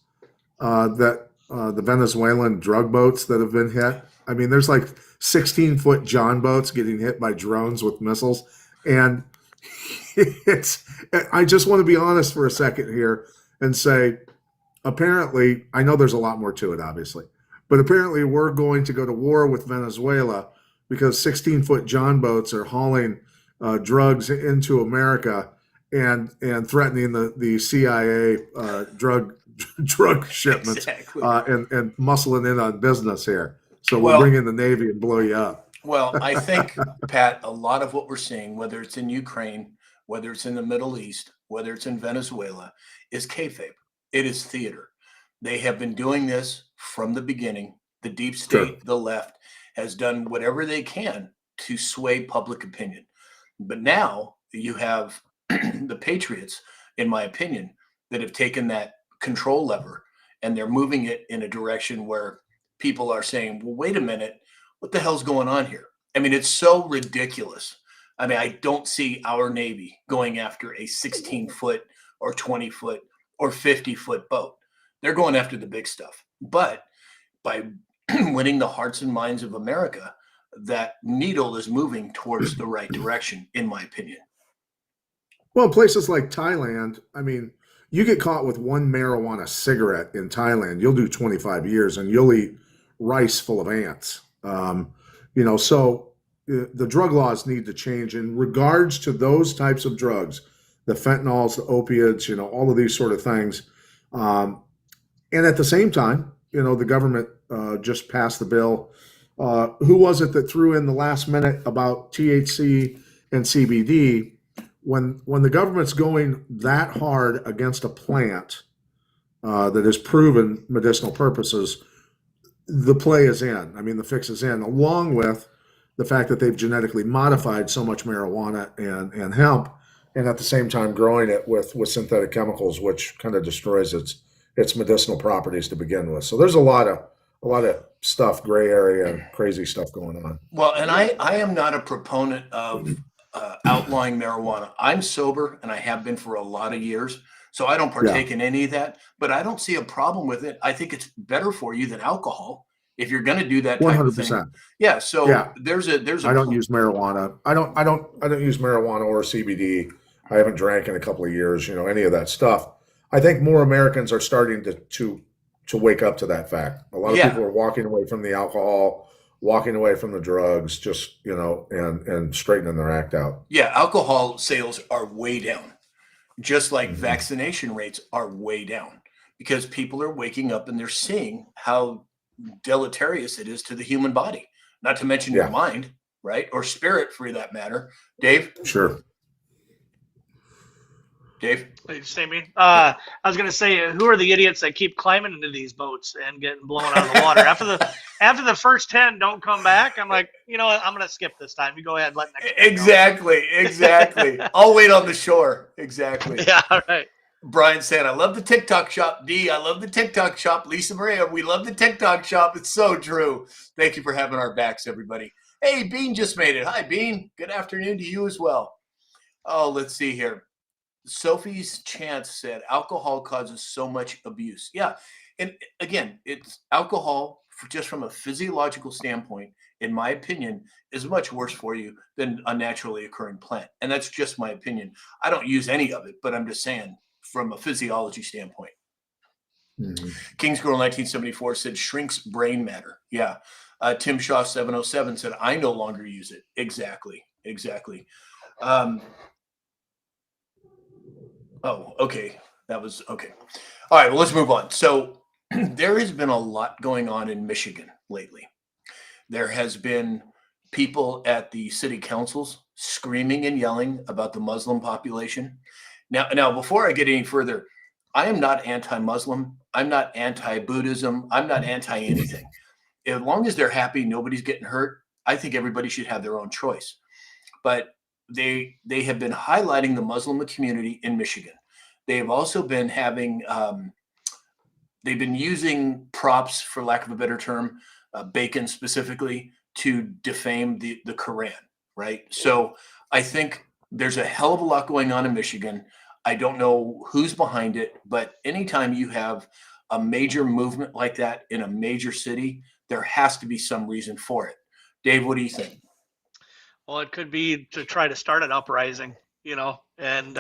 the Venezuelan drug boats that have been hit? I mean, there's like 16-foot John boats getting hit by drones with missiles. And I just want to be honest for a second here and say, apparently, I know there's a lot more to it, obviously, but apparently we're going to go to war with Venezuela because 16-foot John boats are hauling drugs into America and threatening the CIA drug drug shipments Exactly. and muscling in on business here. So we'll Well- bring in the Navy and blow you up. Well, I think, Pat, a lot of what we're seeing, whether it's in Ukraine, whether it's in the Middle East, whether it's in Venezuela, is kayfabe. It is theater. They have been doing this from the beginning. The deep state, Sure. the left, has done whatever they can to sway public opinion. But now you have the patriots, in my opinion, that have taken that control lever and they're moving it in a direction where people are saying, well, wait a minute, what the hell's going on here? I mean, it's so ridiculous. I mean, I don't see our Navy going after a 16-foot or 20-foot or 50-foot boat. They're going after the big stuff. But by winning the hearts and minds of America, that needle is moving towards the right direction, in my opinion. Well, places like Thailand, I mean, you get caught with one marijuana cigarette in Thailand, you'll do 25 years and you'll eat rice full of ants. So the drug laws need to change in regards to those types of drugs, the fentanyls, the opiates, all of these sort of things. And at the same time, the government just passed the bill. Who was it that threw in the last minute about THC and CBD? When the government's going that hard against a plant that has proven medicinal purposes, the play is in. I mean, the fix is in, along with the fact that they've genetically modified so much marijuana and hemp, and at the same time growing it with synthetic chemicals, which kind of destroys its medicinal properties to begin with. So there's a lot of stuff, gray area, and crazy stuff going on. Well, and I am not a proponent of outlawing marijuana. I'm sober, and I have been for a lot of years, so I don't partake in any of that. But I don't see a problem with it. I think it's better for you than alcohol if you're going to do that type of thing. 100%. Yeah. So Yeah. there's a. I don't use marijuana. I don't use marijuana or CBD. I haven't drank in a couple of years. Any of that stuff. I think more Americans are starting to wake up to that fact. A lot of people are walking away from the alcohol, walking away from the drugs, just and straightening their act out. Yeah, alcohol sales are way down, just like vaccination rates are way down, because people are waking up and they're seeing how deleterious it is to the human body, not to mention your mind, right? Or spirit, for that matter. Dave? Sure. Did you say me? I was going to say, who are the idiots that keep climbing into these boats and getting blown out of the water? After the first 10 don't come back, I'm like, what? I'm going to skip this time. You go ahead. Let next Exactly. I'll wait on the shore. Exactly. Yeah, all right. Brian said, I love the TikTok shop. D, I love the TikTok shop. Lisa Maria, we love the TikTok shop. It's so true. Thank you for having our backs, everybody. Hey, Bean just made it. Hi, Bean. Good afternoon to you as well. Oh, let's see here. Sophie's Chance said, alcohol causes so much abuse. Yeah. And again, it's alcohol, just from a physiological standpoint, in my opinion, is much worse for you than a naturally occurring plant. And that's just my opinion. I don't use any of it, but I'm just saying from a physiology standpoint. Mm-hmm. King's Girl 1974 said, shrinks brain matter. Yeah. Tim Shaw 707 said, I no longer use it. Exactly. Oh, okay. That was okay. All right. Well, let's move on. So there has been a lot going on in Michigan lately. There has been people at the city councils screaming and yelling about the Muslim population. Now, before I get any further, I am not anti-Muslim. I'm not anti-Buddhism. I'm not anti-anything. As long as they're happy, nobody's getting hurt, I think everybody should have their own choice. But they have been highlighting the Muslim community in Michigan. They have also been having, they've been using props, for lack of a better term, bacon specifically, to defame the Quran, right? So I think there's a hell of a lot going on in Michigan. I don't know who's behind it, but anytime you have a major movement like that in a major city, there has to be some reason for it. Dave, what do you think? Well, it could be to try to start an uprising, and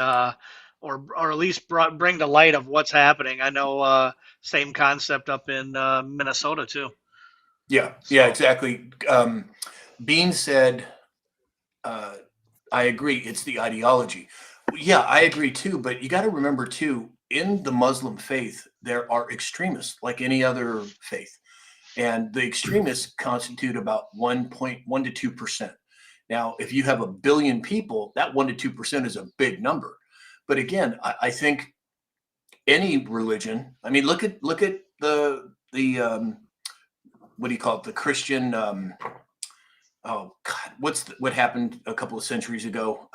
or at least bring to light of what's happening. I know same concept up in Minnesota too. Yeah, exactly. Bean said, I agree. It's the ideology. Yeah, I agree too. But you got to remember too, in the Muslim faith, there are extremists like any other faith. And the extremists constitute about 1.1 to 2%. Now, if you have a billion people, that 1 to 2% is a big number. But again, I think any religion. I mean, look at the what do you call it? The Christian. Oh God, what happened a couple of centuries ago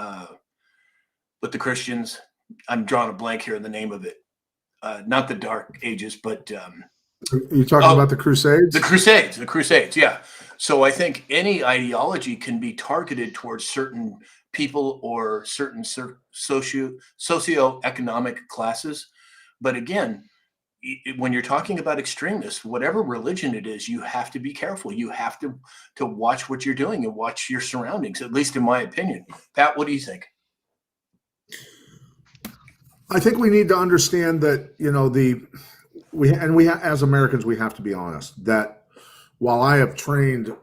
with the Christians? I'm drawing a blank here in the name of it. Not the Dark Ages, but you talking about the Crusades? The Crusades, yeah. So I think any ideology can be targeted towards certain people or certain socioeconomic classes. But again, when you're talking about extremists, whatever religion it is, you have to be careful. You have to watch what you're doing and watch your surroundings, at least in my opinion. Pat, what do you think? I think we need to understand that, as Americans, we have to be honest that while I have trained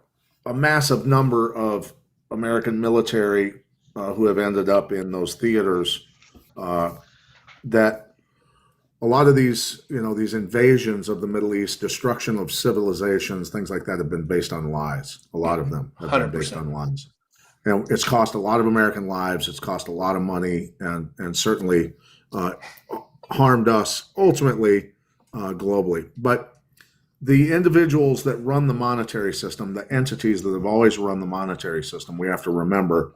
a massive number of American military who have ended up in those theaters, that a lot of these invasions of the Middle East, destruction of civilizations, things like that have been based on lies. A lot of them have 100%. been based on lies. And it's cost a lot of American lives. It's cost a lot of money and certainly harmed us ultimately globally. But the individuals that run the monetary system, the entities that have always run the monetary system, we have to remember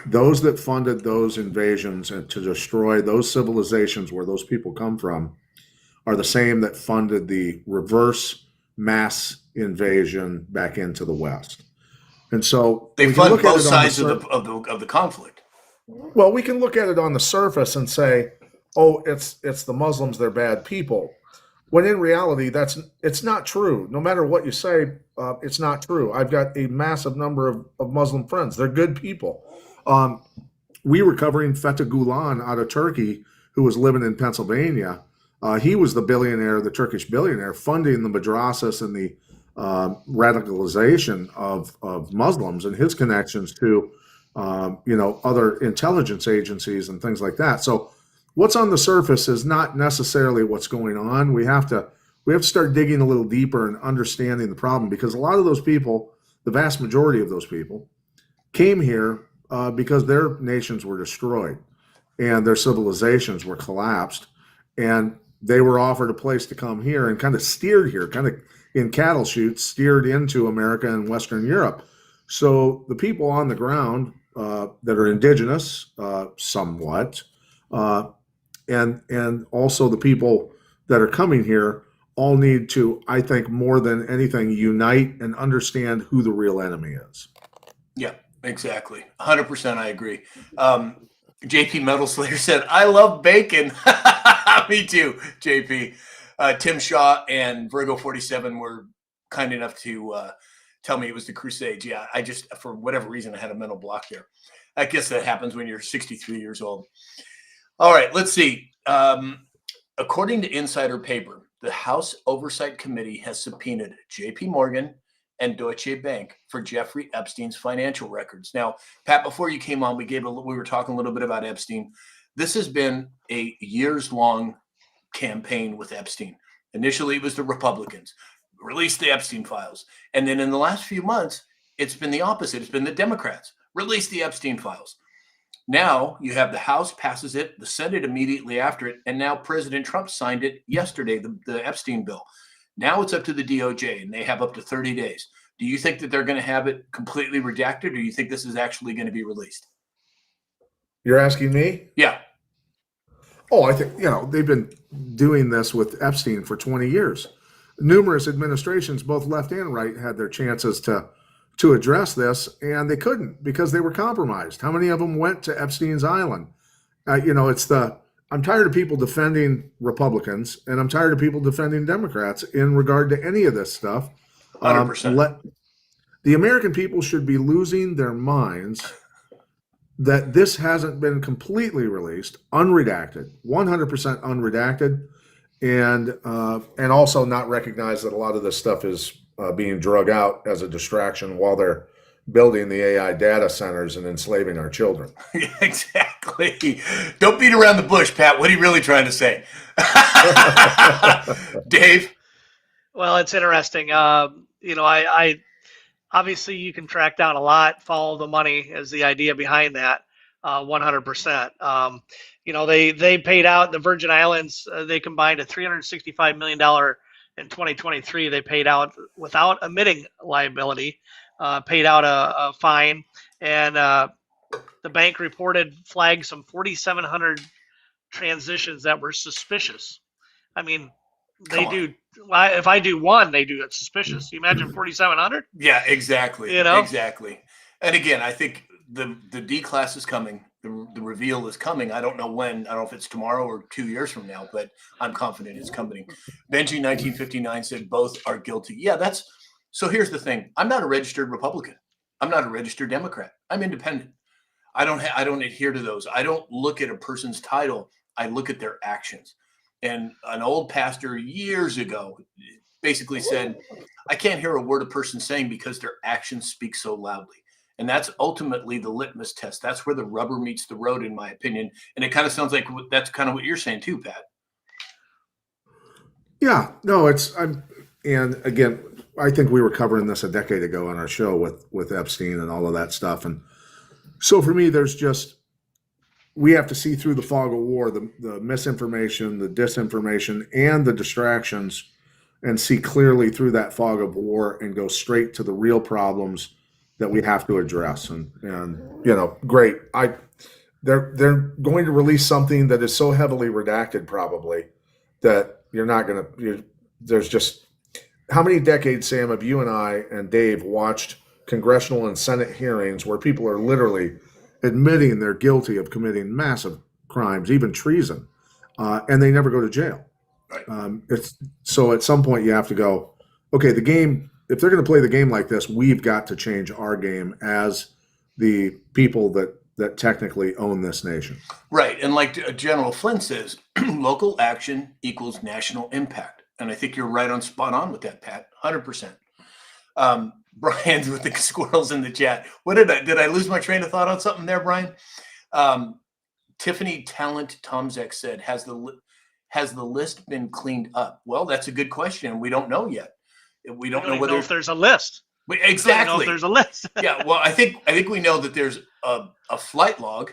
those that funded those invasions and to destroy those civilizations where those people come from are the same that funded the reverse mass invasion back into the West. And so they fund both sides of the conflict. Well, we can look at it on the surface and say, "Oh, it's the Muslims; they're bad people." When in reality, it's not true. No matter what you say, it's not true. I've got a massive number of Muslim friends. They're good people. We were covering Fethullah Gulen out of Turkey, who was living in Pennsylvania. He was the Turkish billionaire, funding the madrasas and the radicalization of Muslims and his connections to other intelligence agencies and things like that. So what's on the surface is not necessarily what's going on. We have to start digging a little deeper and understanding the problem, because a lot of those people, the vast majority of those people, came here because their nations were destroyed and their civilizations were collapsed, and they were offered a place to come here and kind of steered here, kind of in cattle chutes, steered into America and Western Europe. So the people on the ground that are indigenous, somewhat, and also the people that are coming here all need to, I think, more than anything, unite and understand who the real enemy is. Yeah, exactly. 100% I agree. JP Metal Slayer said, I love bacon. Me too, JP. Tim Shaw and Virgo 47 were kind enough to tell me it was the Crusades. Yeah, I just, for whatever reason, I had a mental block there. I guess that happens when you're 63 years old. All right, let's see. According to Insider Paper, the House Oversight Committee has subpoenaed JP Morgan and Deutsche Bank for Jeffrey Epstein's financial records. Now, Pat, before you came on, we were talking a little bit about Epstein. This has been a years-long campaign with Epstein. Initially, it was the Republicans, release the Epstein files. And then in the last few months, it's been the opposite. It's been the Democrats, release the Epstein files. Now you have the House passes it, the Senate immediately after it, and now President Trump signed it yesterday, the Epstein bill. Now it's up to the DOJ, and they have up to 30 days. Do you think that they're going to have it completely redacted, or do you think this is actually going to be released? You're asking me? Yeah. Oh, I think, they've been doing this with Epstein for 20 years. Numerous administrations, both left and right, had their chances to address this, and they couldn't because they were compromised. How many of them went to Epstein's Island? I'm tired of people defending Republicans, and I'm tired of people defending Democrats in regard to any of this stuff. 100%. The American people should be losing their minds that this hasn't been completely released, unredacted, 100% unredacted, and also not recognize that a lot of this stuff is being drug out as a distraction while they're building the AI data centers and enslaving our children. Yeah, exactly. Don't beat around the bush, Pat. What are you really trying to say? Dave? Well, it's interesting. I obviously you can track down a lot, follow the money is the idea behind that. 100%. They paid out the Virgin Islands. They combined a $365 million in 2023. They paid out without admitting liability, paid out a fine, and the bank reported flagged some 4,700 transitions that were suspicious. I mean, they do. If I do one, they do it suspicious. You imagine 4,700? Yeah, exactly. You know? Exactly. And again, I think the D class is coming. The reveal is coming. I don't know when. I don't know if it's tomorrow or 2 years from now, but I'm confident it's coming. Benji 1959 said both are guilty. Yeah, so here's the thing. I'm not a registered Republican. I'm not a registered Democrat. I'm independent. I don't adhere to those. I don't look at a person's title. I look at their actions. And an old pastor years ago basically said, I can't hear a word a person's saying because their actions speak so loudly. And that's ultimately the litmus test. That's where the rubber meets the road, in my opinion. And it kind of sounds like that's kind of what you're saying too, Pat. Yeah, no, and again, I think we were covering this a decade ago on our show with Epstein and all of that stuff. And so for me, we have to see through the fog of war, the misinformation, the disinformation, and the distractions, and see clearly through that fog of war and go straight to the real problems that we have to address. And great. They're going to release something that is so heavily redacted probably that there's just, how many decades, Sam, have you and I and Dave watched congressional and Senate hearings where people are literally admitting they're guilty of committing massive crimes, even treason, and they never go to jail. Right. So at some point you have to go, okay, the game, if they're going to play the game like this, we've got to change our game as the people that technically own this nation. Right. And like General Flynn says, local action equals national impact. And I think you're right on spot on with that, Pat, 100%. Brian's with the squirrels in the chat. Did I lose my train of thought on something there, Brian? Tiffany Talent Tomzek said, has the list been cleaned up? Well, that's a good question. We don't know yet. We don't know whether if there's a list. Exactly. Know if there's a list. Yeah. Well, I think we know that there's a flight log.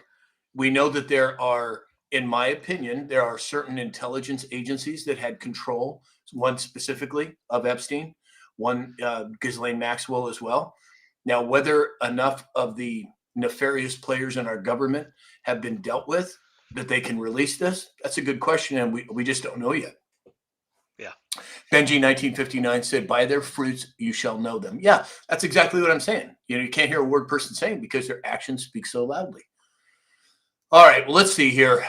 We know that there are, in my opinion, there are certain intelligence agencies that had control. One specifically of Epstein, one Ghislaine Maxwell as well. Now, whether enough of the nefarious players in our government have been dealt with that they can release this, that's a good question, and we just don't know yet. Yeah. Benji 1959 said, by their fruits you shall know them. Yeah, that's exactly what I'm saying. You can't hear a word person saying because their actions speak so loudly. All right, well, let's see here.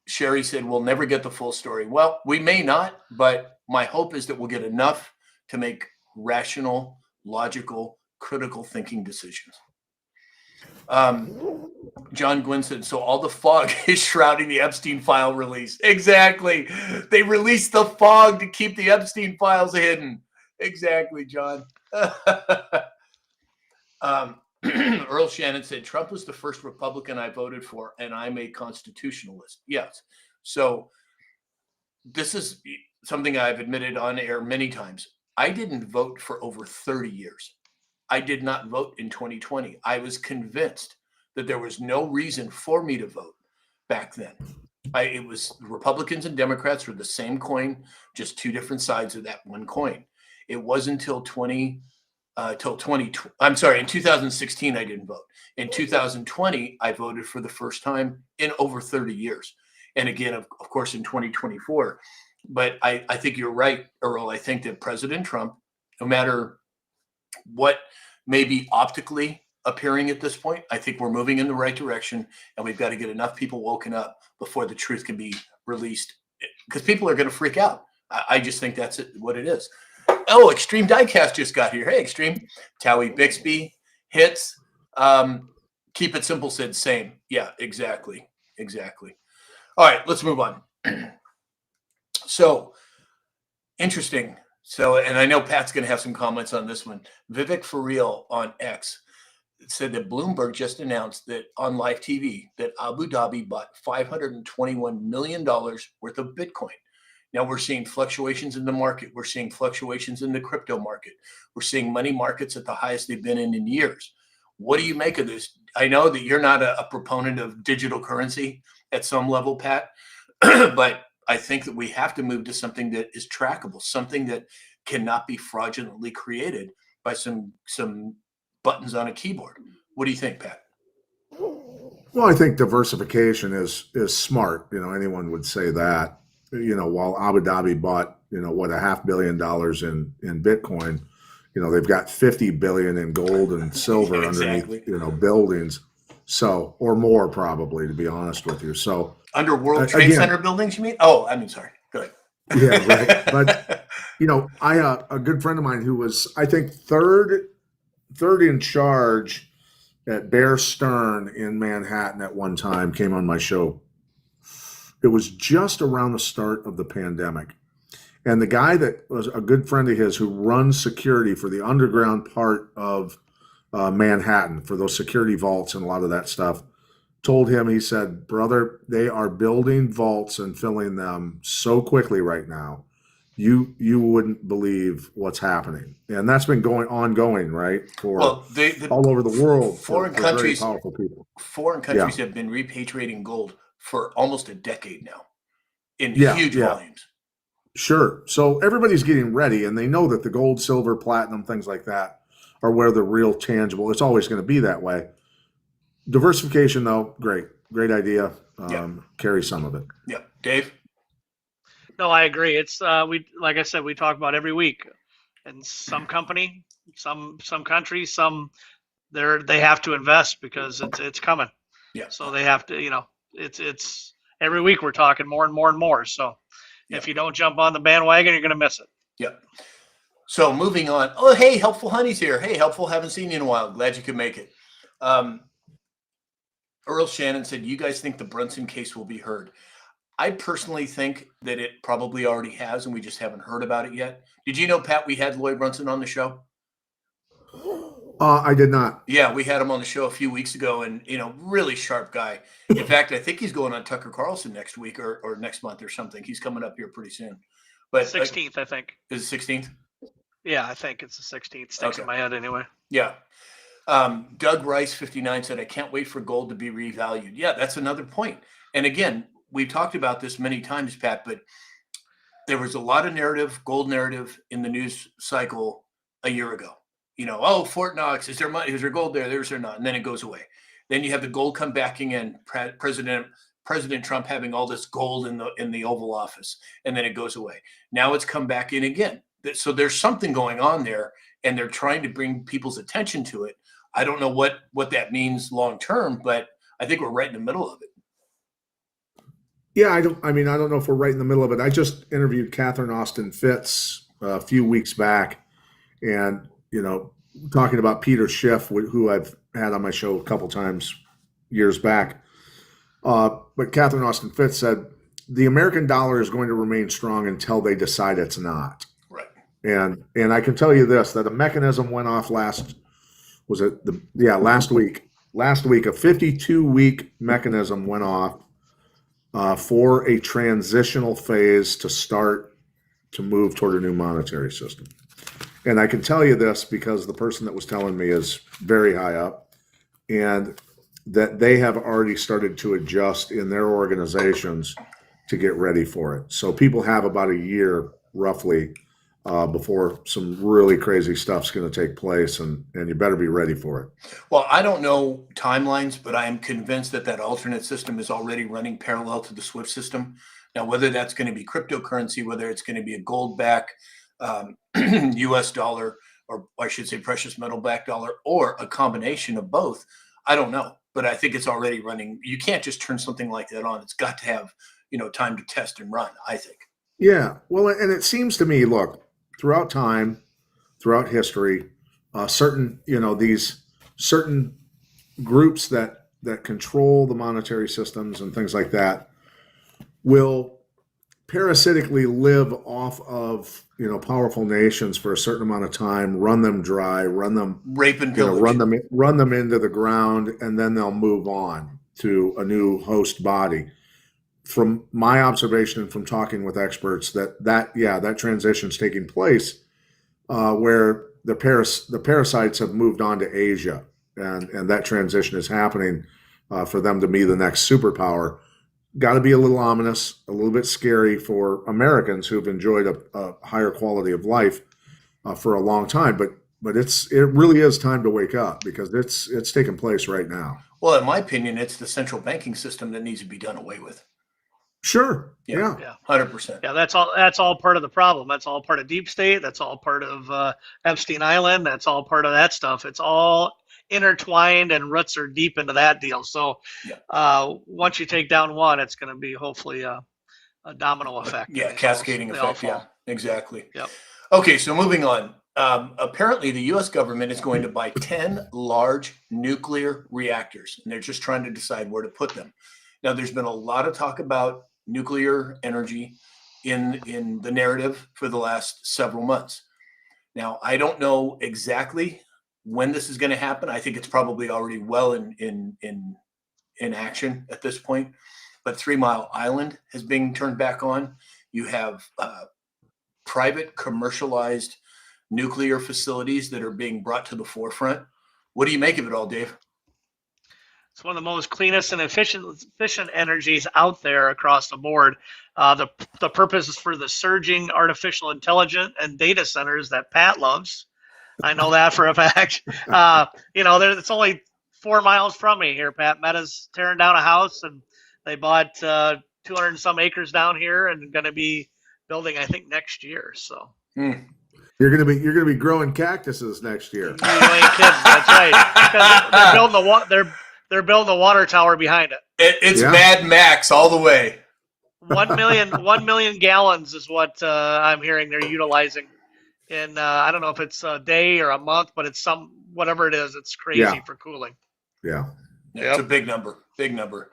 Sherry said, we'll never get the full story. Well, we may not, but my hope is that we'll get enough to make rational, logical, critical thinking decisions. John Gwynn said, so all the fog is shrouding the Epstein file release. Exactly. They released the fog to keep the Epstein files hidden. Exactly, John. Earl Shannon said, Trump was the first Republican I voted for, and I'm a constitutionalist. Yes. So this is something I've admitted on air many times. I didn't vote for over 30 years. I did not vote in 2020. I was convinced that there was no reason for me to vote back then. It was Republicans and Democrats were the same coin, just two different sides of that one coin. It wasn't until in 2016, I didn't vote. In 2020, I voted for the first time in over 30 years. And again, of course, in 2024. But I think you're right, Earl. I think that President Trump, no matter what may be optically appearing at this point, I think we're moving in the right direction, and we've got to get enough people woken up before the truth can be released, because people are going to freak out. I just think that's what it is. Oh, Extreme Diecast just got here. Hey, Extreme. Towie Bixby hits. Keep It Simple said same. Yeah, exactly. All right, let's move on. So, interesting. So, and I know Pat's going to have some comments on this one. Vivek for real on X said that Bloomberg just announced that on live TV that Abu Dhabi bought $521 million worth of Bitcoin. Now we're seeing fluctuations in the market. We're seeing fluctuations in the crypto market. We're seeing money markets at the highest they've been in years. What do you make of this? I know that you're not a proponent of digital currency at some level, Pat, but I think that we have to move to something that is trackable, something that cannot be fraudulently created by some buttons on a keyboard. What do you think, Pat? Well, I think diversification is smart. Anyone would say that. While Abu Dhabi bought, what, $500 million in Bitcoin, they've got 50 billion in gold and silver Exactly. underneath, buildings. So, or more probably, to be honest with you. So under World Trade Center buildings, you mean? Oh, I mean, sorry. Go ahead. Yeah, right. But a good friend of mine who was, I think, third in charge at Bear Stearns in Manhattan at one time, came on my show. It was just around the start of the pandemic. And the guy that was a good friend of his who runs security for the underground part of Manhattan, for those security vaults and a lot of that stuff, told him, he said, brother, they are building vaults and filling them so quickly right now. You wouldn't believe what's happening. And that's been ongoing, right? For all over the world. Foreign for countries, very powerful people. Foreign countries have been repatriating gold for almost a decade now in huge volumes. Sure. So everybody's getting ready, and they know that the gold, silver, platinum, things like that are where the real tangible, it's always going to be that way. Diversification, though, great idea. Carry some of it. Yeah. Dave? No, I agree. It's like I said, we talk about every week. And some company, some countries, they have to invest because it's coming. Yeah. So they have to, it's every week we're talking more and more and more. So if you don't jump on the bandwagon, you're going to miss it. Yep. So moving on. Oh, hey, Helpful Honey's here. Hey, Helpful, haven't seen you in a while. Glad you could make it. Earl Shannon said, you guys think the Brunson case will be heard? I personally think that it probably already has, and we just haven't heard about it yet. Did you know, Pat, we had Lloyd Brunson on the show? I did not. Yeah, we had him on the show a few weeks ago, and, really sharp guy. In fact, I think he's going on Tucker Carlson next week or next month or something. He's coming up here pretty soon. But 16th, I think. Is it 16th? Yeah, I think it's the 16th. Sticks in my head anyway. Yeah. Doug Rice 59 said, I can't wait for gold to be revalued. Yeah, that's another point. And again, we've talked about this many times, Pat, but there was a lot of gold narrative in the news cycle a year ago. Fort Knox, is there money? Is there gold there? There's there not. And then it goes away. Then you have the gold come back again. President Trump having all this gold in the Oval Office, and then it goes away. Now it's come back in again. So there's something going on there, and they're trying to bring people's attention to it. I don't know what that means long term, but I think we're right in the middle of it. Yeah, I don't know if we're right in the middle of it. I just interviewed Catherine Austin Fitts a few weeks back, and talking about Peter Schiff, who I've had on my show a couple times years back. But Catherine Austin Fitts said the American dollar is going to remain strong until they decide it's not. Right. And I can tell you this, that a mechanism went off last week. Last week, a 52-week mechanism went off for a transitional phase to start to move toward a new monetary system. And I can tell you this because the person that was telling me is very high up, and that they have already started to adjust in their organizations to get ready for it. So people have about a year roughly before some really crazy stuff's going to take place, and you better be ready for it. Well, I don't know timelines, but I am convinced that alternate system is already running parallel to the SWIFT system. Now, whether that's going to be cryptocurrency, whether it's going to be a gold-backed U.S. dollar, or I should say precious metal-backed dollar, or a combination of both, I don't know. But I think it's already running. You can't just turn something like that on. It's got to have, time to test and run, I think. Yeah. Well, and it seems to me, look, throughout time, throughout history, these certain groups that control the monetary systems and things like that will parasitically live off of, powerful nations for a certain amount of time, run them dry, run them, Rape and pillage. run them into the ground, and then they'll move on to a new host body. From my observation and from talking with experts, that transition is taking place, where the parasites have moved on to Asia, and that transition is happening, for them to be the next superpower. Got to be a little ominous, a little bit scary for Americans who've enjoyed a higher quality of life, for a long time. But it really is time to wake up, because it's taking place right now. Well, in my opinion, it's the central banking system that needs to be done away with. Sure. Yeah. Yeah. 100%. Yeah, that's all part of the problem. That's all part of deep state. That's all part of Epstein Island. That's all part of that stuff. It's all intertwined, and roots are deep into that deal. So once you take down one, it's going to be hopefully a domino effect. Yeah, cascading effect. Yeah, exactly. Yep. Okay, so moving on. Apparently, the U.S. government is going to buy 10 large nuclear reactors, and they're just trying to decide where to put them. Now, there's been a lot of talk about nuclear energy in the narrative for the last several months. Now, I don't know exactly when this is going to happen. I think it's probably already well in action at this point. But 3 Mile Island has been turned back on. You have private commercialized nuclear facilities that are being brought to the forefront. What do you make of it all, Dave? It's one of the most cleanest and efficient energies out there across the board. The purpose is for the surging artificial intelligence and data centers that Pat loves. I know that for a fact. It's only 4 miles from me here, Pat. Meta's tearing down a house, and they bought 200 and some acres down here, and going to be building, I think, next year. So you're gonna be growing cactuses next year. You ain't kidding. That's right. They're building the water tower behind it. It's Mad Max all the way. 1 million gallons is what I'm hearing they're utilizing. And I don't know if it's a day or a month, but it's whatever it is. It's crazy for cooling. Yeah. It's a big number. Big number.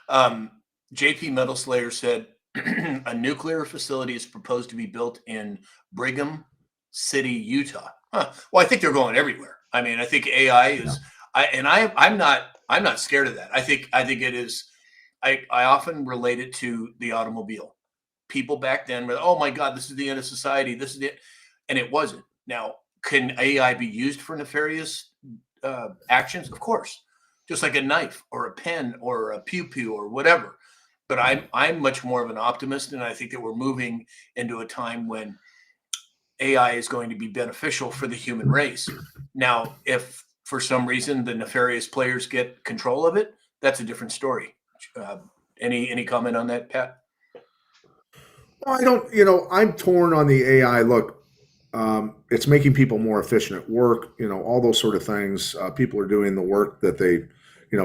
JP Metalslayer said a nuclear facility is proposed to be built in Brigham City, Utah. Huh. Well, I think they're going everywhere. I mean, I think AI is. I'm not scared of that. I think it is. I often relate it to the automobile. People back then were, oh my God, this is the end of society. This is it. And it wasn't. Now, can AI be used for nefarious actions? Of course, just like a knife or a pen or a pew or whatever. But I'm much more of an optimist, and I think that we're moving into a time when AI is going to be beneficial for the human race. Now, if for some reason the nefarious players get control of it, that's a different story. Any comment on that, Pat? Well, I don't. I'm torn on the AI. Look. It's making people more efficient at work, all those sort of things. People are doing the work that they,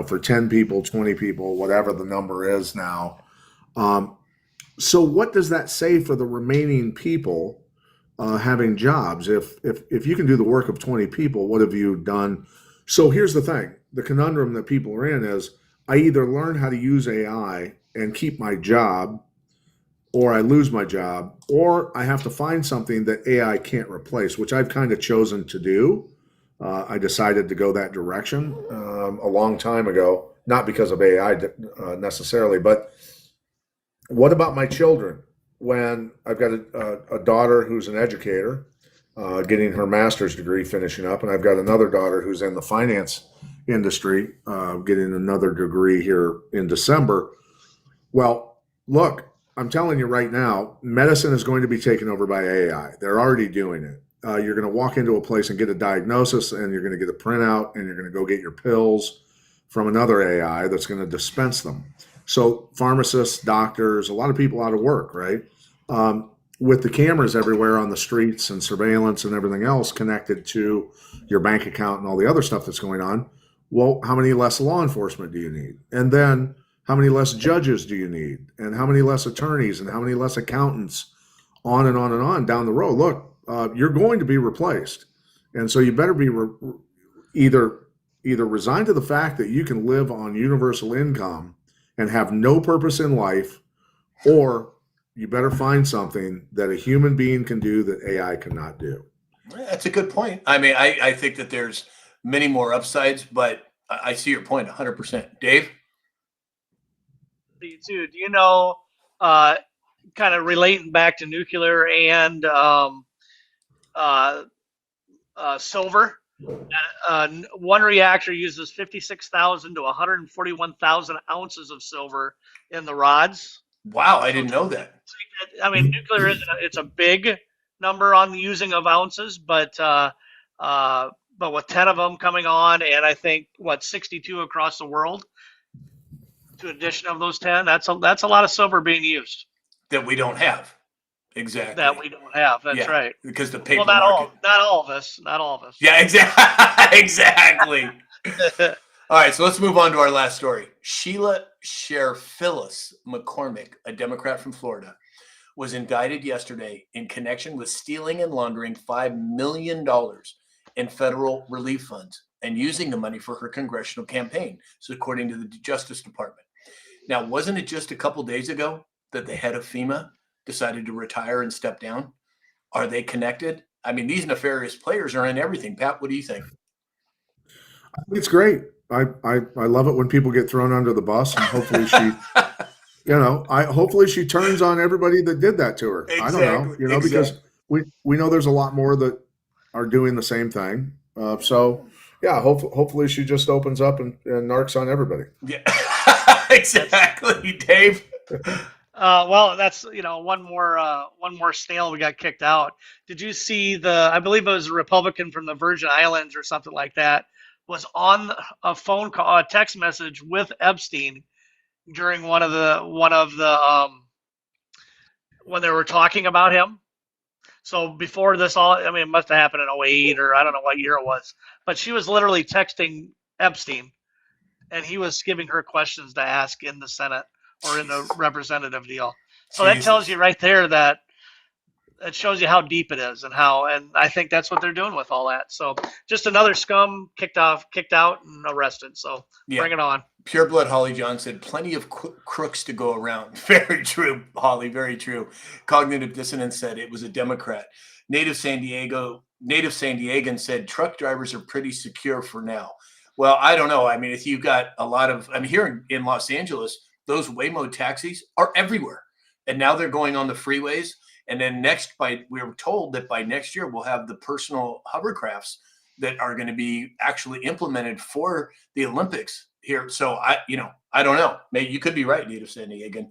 for 10 people, 20 people, whatever the number is now. So what does that say for the remaining people having jobs? If you can do the work of 20 people, what have you done? So here's the thing. The conundrum that people are in is I either learn how to use AI and keep my job, or I lose my job, or I have to find something that AI can't replace, which I've kind of chosen to do. I decided to go that direction a long time ago, not because of AI necessarily, but what about my children? When I've got a daughter who's an educator, getting her master's degree, finishing up, and I've got another daughter who's in the finance industry, getting another degree here in December. Well, look, I'm telling you right now, medicine is going to be taken over by AI. They're already doing it. You're going to walk into a place and get a diagnosis, and you're going to get a printout, and you're going to go get your pills from another AI that's going to dispense them. So pharmacists, doctors, a lot of people out of work, right? With the cameras everywhere on the streets and surveillance and everything else connected to your bank account and all the other stuff that's going on, well, how many less law enforcement do you need? And then how many less judges do you need? And how many less attorneys and how many less accountants? On and on and on down the road. Look, you're going to be replaced. And so you better be either resign to the fact that you can live on universal income and have no purpose in life, or you better find something that a human being can do that AI cannot do. That's a good point. I mean, I think that there's many more upsides, but I see your point 100%. Dave? You too. Do you know, kind of relating back to nuclear and silver? One reactor uses 56,000 to 141,000 ounces of silver in the rods. Wow, I didn't know that. I mean, nuclear it's a big number on the using of ounces, but with 10 of them coming on, and I think 62 across the world, to addition of those 10, that's a lot of silver being used That we don't have. Exactly. that we don't have. That's right. Because the paper Well, market. not all of us. Not all of us. Yeah, exactly. Exactly. All right, so let's move on to our last story. Sheila Phyllis McCormick, a Democrat from Florida, was indicted yesterday in connection with stealing and laundering $5 million in federal relief funds and using the money for her congressional campaign, so according to the Justice Department. Now, wasn't it just a couple days ago that the head of FEMA decided to retire and step down? Are they connected? I mean, these nefarious players are in everything. Pat, what do you think? It's great. I love it when people get thrown under the bus, and hopefully she, hopefully she turns on everybody that did that to her. Exactly, I don't know, because we know there's a lot more that are doing the same thing. So yeah, hopefully she just opens up and narcs on everybody. Yeah, exactly, Dave. Well, that's one more snail we got kicked out. Did you see I believe it was a Republican from the Virgin Islands or something like that, was on a phone call, a text message with Epstein during one of the when they were talking about him. So before this all, I mean, it must have happened in 08 or I don't know what year it was, but she was literally texting Epstein, and he was giving her questions to ask in the Senate or in the representative deal. So that tells you right there that it shows you how deep it is and I think that's what they're doing with all that. So just another scum kicked out and arrested. So bring it on. Pure Blood Holly John said, plenty of crooks to go around. Very true, Holly, very true. Cognitive Dissonance said it was a Democrat. Native San Diegan said truck drivers are pretty secure for now. Well, I don't know. I mean, if you've got a lot of, here in Los Angeles, those Waymo taxis are everywhere. And now they're going on the freeways. And then we were told that by next year, we'll have the personal hovercrafts that are going to be actually implemented for the Olympics here. So I don't know. Maybe you could be right, Native San Diegan.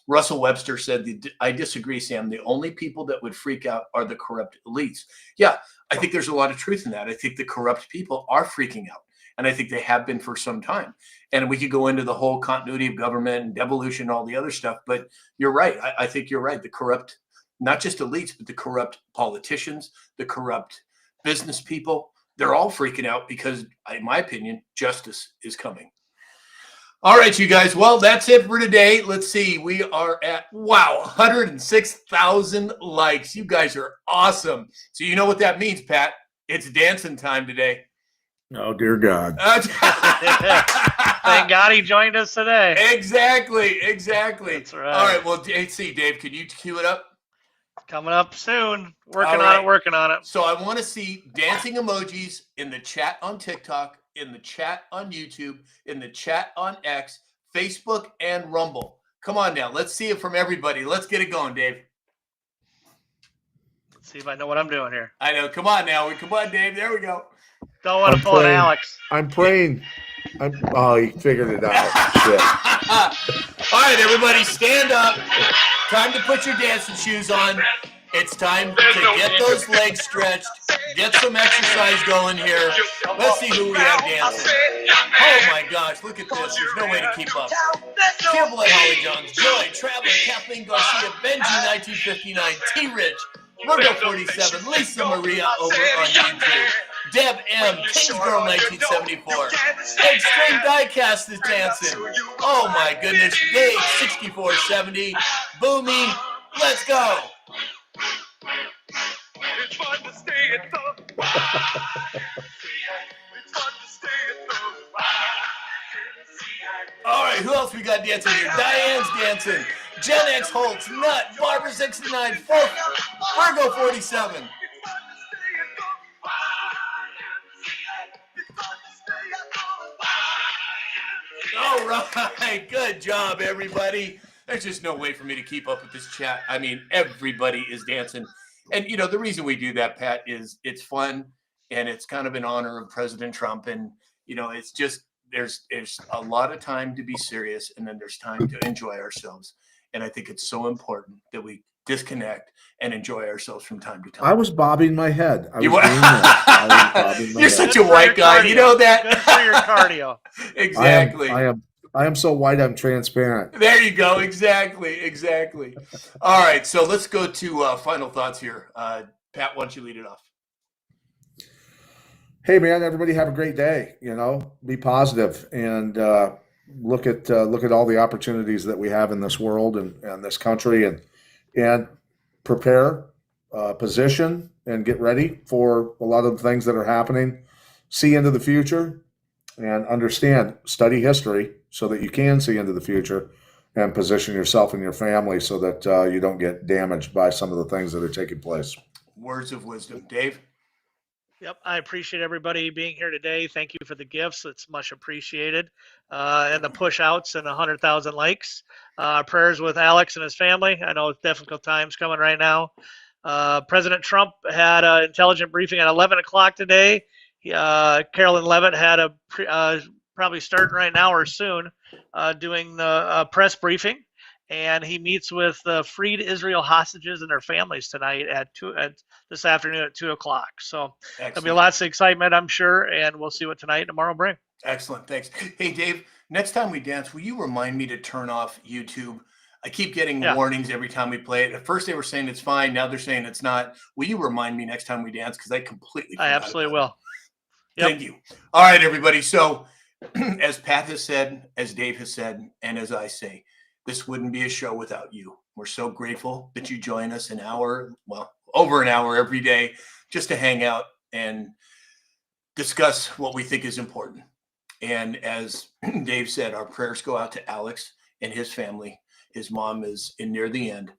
Russell Webster said, I disagree, Sam. The only people that would freak out are the corrupt elites. Yeah, I think there's a lot of truth in that. I think the corrupt people are freaking out. And I think they have been for some time. And we could go into the whole continuity of government and devolution and all the other stuff. But you're right. I think you're right. The corrupt, not just elites, but the corrupt politicians, the corrupt business people, they're all freaking out because, in my opinion, justice is coming. All right, you guys. Well, that's it for today. Let's see. We are at, 106,000 likes. You guys are awesome. So you know what that means, Pat. It's dancing time today. Oh, dear God. Thank God he joined us today. Exactly. That's right. All right. Well, Dave, can you cue it up? Coming up soon. Working on it. So I want to see dancing emojis in the chat on TikTok, in the chat on YouTube, in the chat on X, Facebook, and Rumble. Come on now. Let's see it from everybody. Let's get it going, Dave. Let's see if I know what I'm doing here. I know. Come on now. Come on, Dave. There we go. Don't want to pull an Alex. I'm praying. He figured it out. Shit. All right, everybody, stand up. Time to put your dancing shoes on. It's time to get those legs stretched. Get some exercise going here. Let's see who we have dancing. Oh my gosh, look at this. There's no way to keep up. Pure Blood Holly Johns, Joy, Traveler, Kathleen Garcia, Benji 1959, T Rich, Virgo 47, Lisa Maria over on YouTube. Deb M, Kingsgirl 1974. Extreme Diecast is dancing. Oh my goodness. Dave 6470. Booming. Let's go. It's fun to stay at the All right, who else we got dancing here? Diane's dancing. Gen X Holtz, Nut, Barber 69, Virgo 47. All right, good job, everybody. There's just no way for me to keep up with this chat. I mean, everybody is dancing. And, you know, the reason we do that, Pat, is it's fun and it's kind of in honor of President Trump. And, you know, it's just there's a lot of time to be serious and then there's time to enjoy ourselves. And I think it's so important that we disconnect and enjoy ourselves from time to time. I was bobbing my head. You're such a white guy. Cardio. You know that? Good for your cardio. Exactly. I am so white, I'm transparent. There you go. Exactly. All right. So let's go to final thoughts here. Pat, why don't you lead it off? Hey, man, everybody have a great day. You know, be positive and look at all the opportunities that we have in this world and this country and prepare, position, and get ready for a lot of the things that are happening. See into the future and understand, study history so that you can see into the future and position yourself and your family so that you don't get damaged by some of the things that are taking place. Words of wisdom. Dave? Yep, I appreciate everybody being here today. Thank you for the gifts. It's much appreciated. And the push outs and 100,000 likes. Prayers with Alex and his family. I know it's difficult times coming right now. President Trump had an intelligent briefing at 11 o'clock today. Carolyn Levitt had probably starting right now or soon doing the press briefing. And he meets with the freed Israel hostages and their families tonight this afternoon at 2 o'clock. So there'll be lots of excitement, I'm sure, and we'll see what tonight and tomorrow bring. Excellent. Thanks. Hey, Dave, next time we dance, will you remind me to turn off YouTube? I keep getting warnings every time we play it. At first they were saying it's fine. Now they're saying it's not. Will you remind me next time we dance? Because I completely forgot. I absolutely will. Yep. Thank you. All right, everybody. So as Pat has said, as Dave has said, and as I say, this wouldn't be a show without you. We're so grateful that you join us over an hour every day just to hang out and discuss what we think is important. And as Dave said, our prayers go out to Alex and his family. His mom is near the end.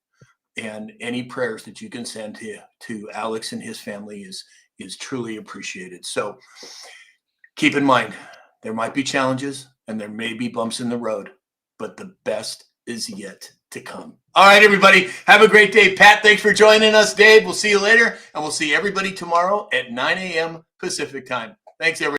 And any prayers that you can send to Alex and his family is truly appreciated. So keep in mind, there might be challenges and there may be bumps in the road, but the best is yet to come. All right, everybody, have a great day. Pat, thanks for joining us. Dave, we'll see you later, and we'll see everybody tomorrow at 9 a.m. Pacific time. Thanks, everybody.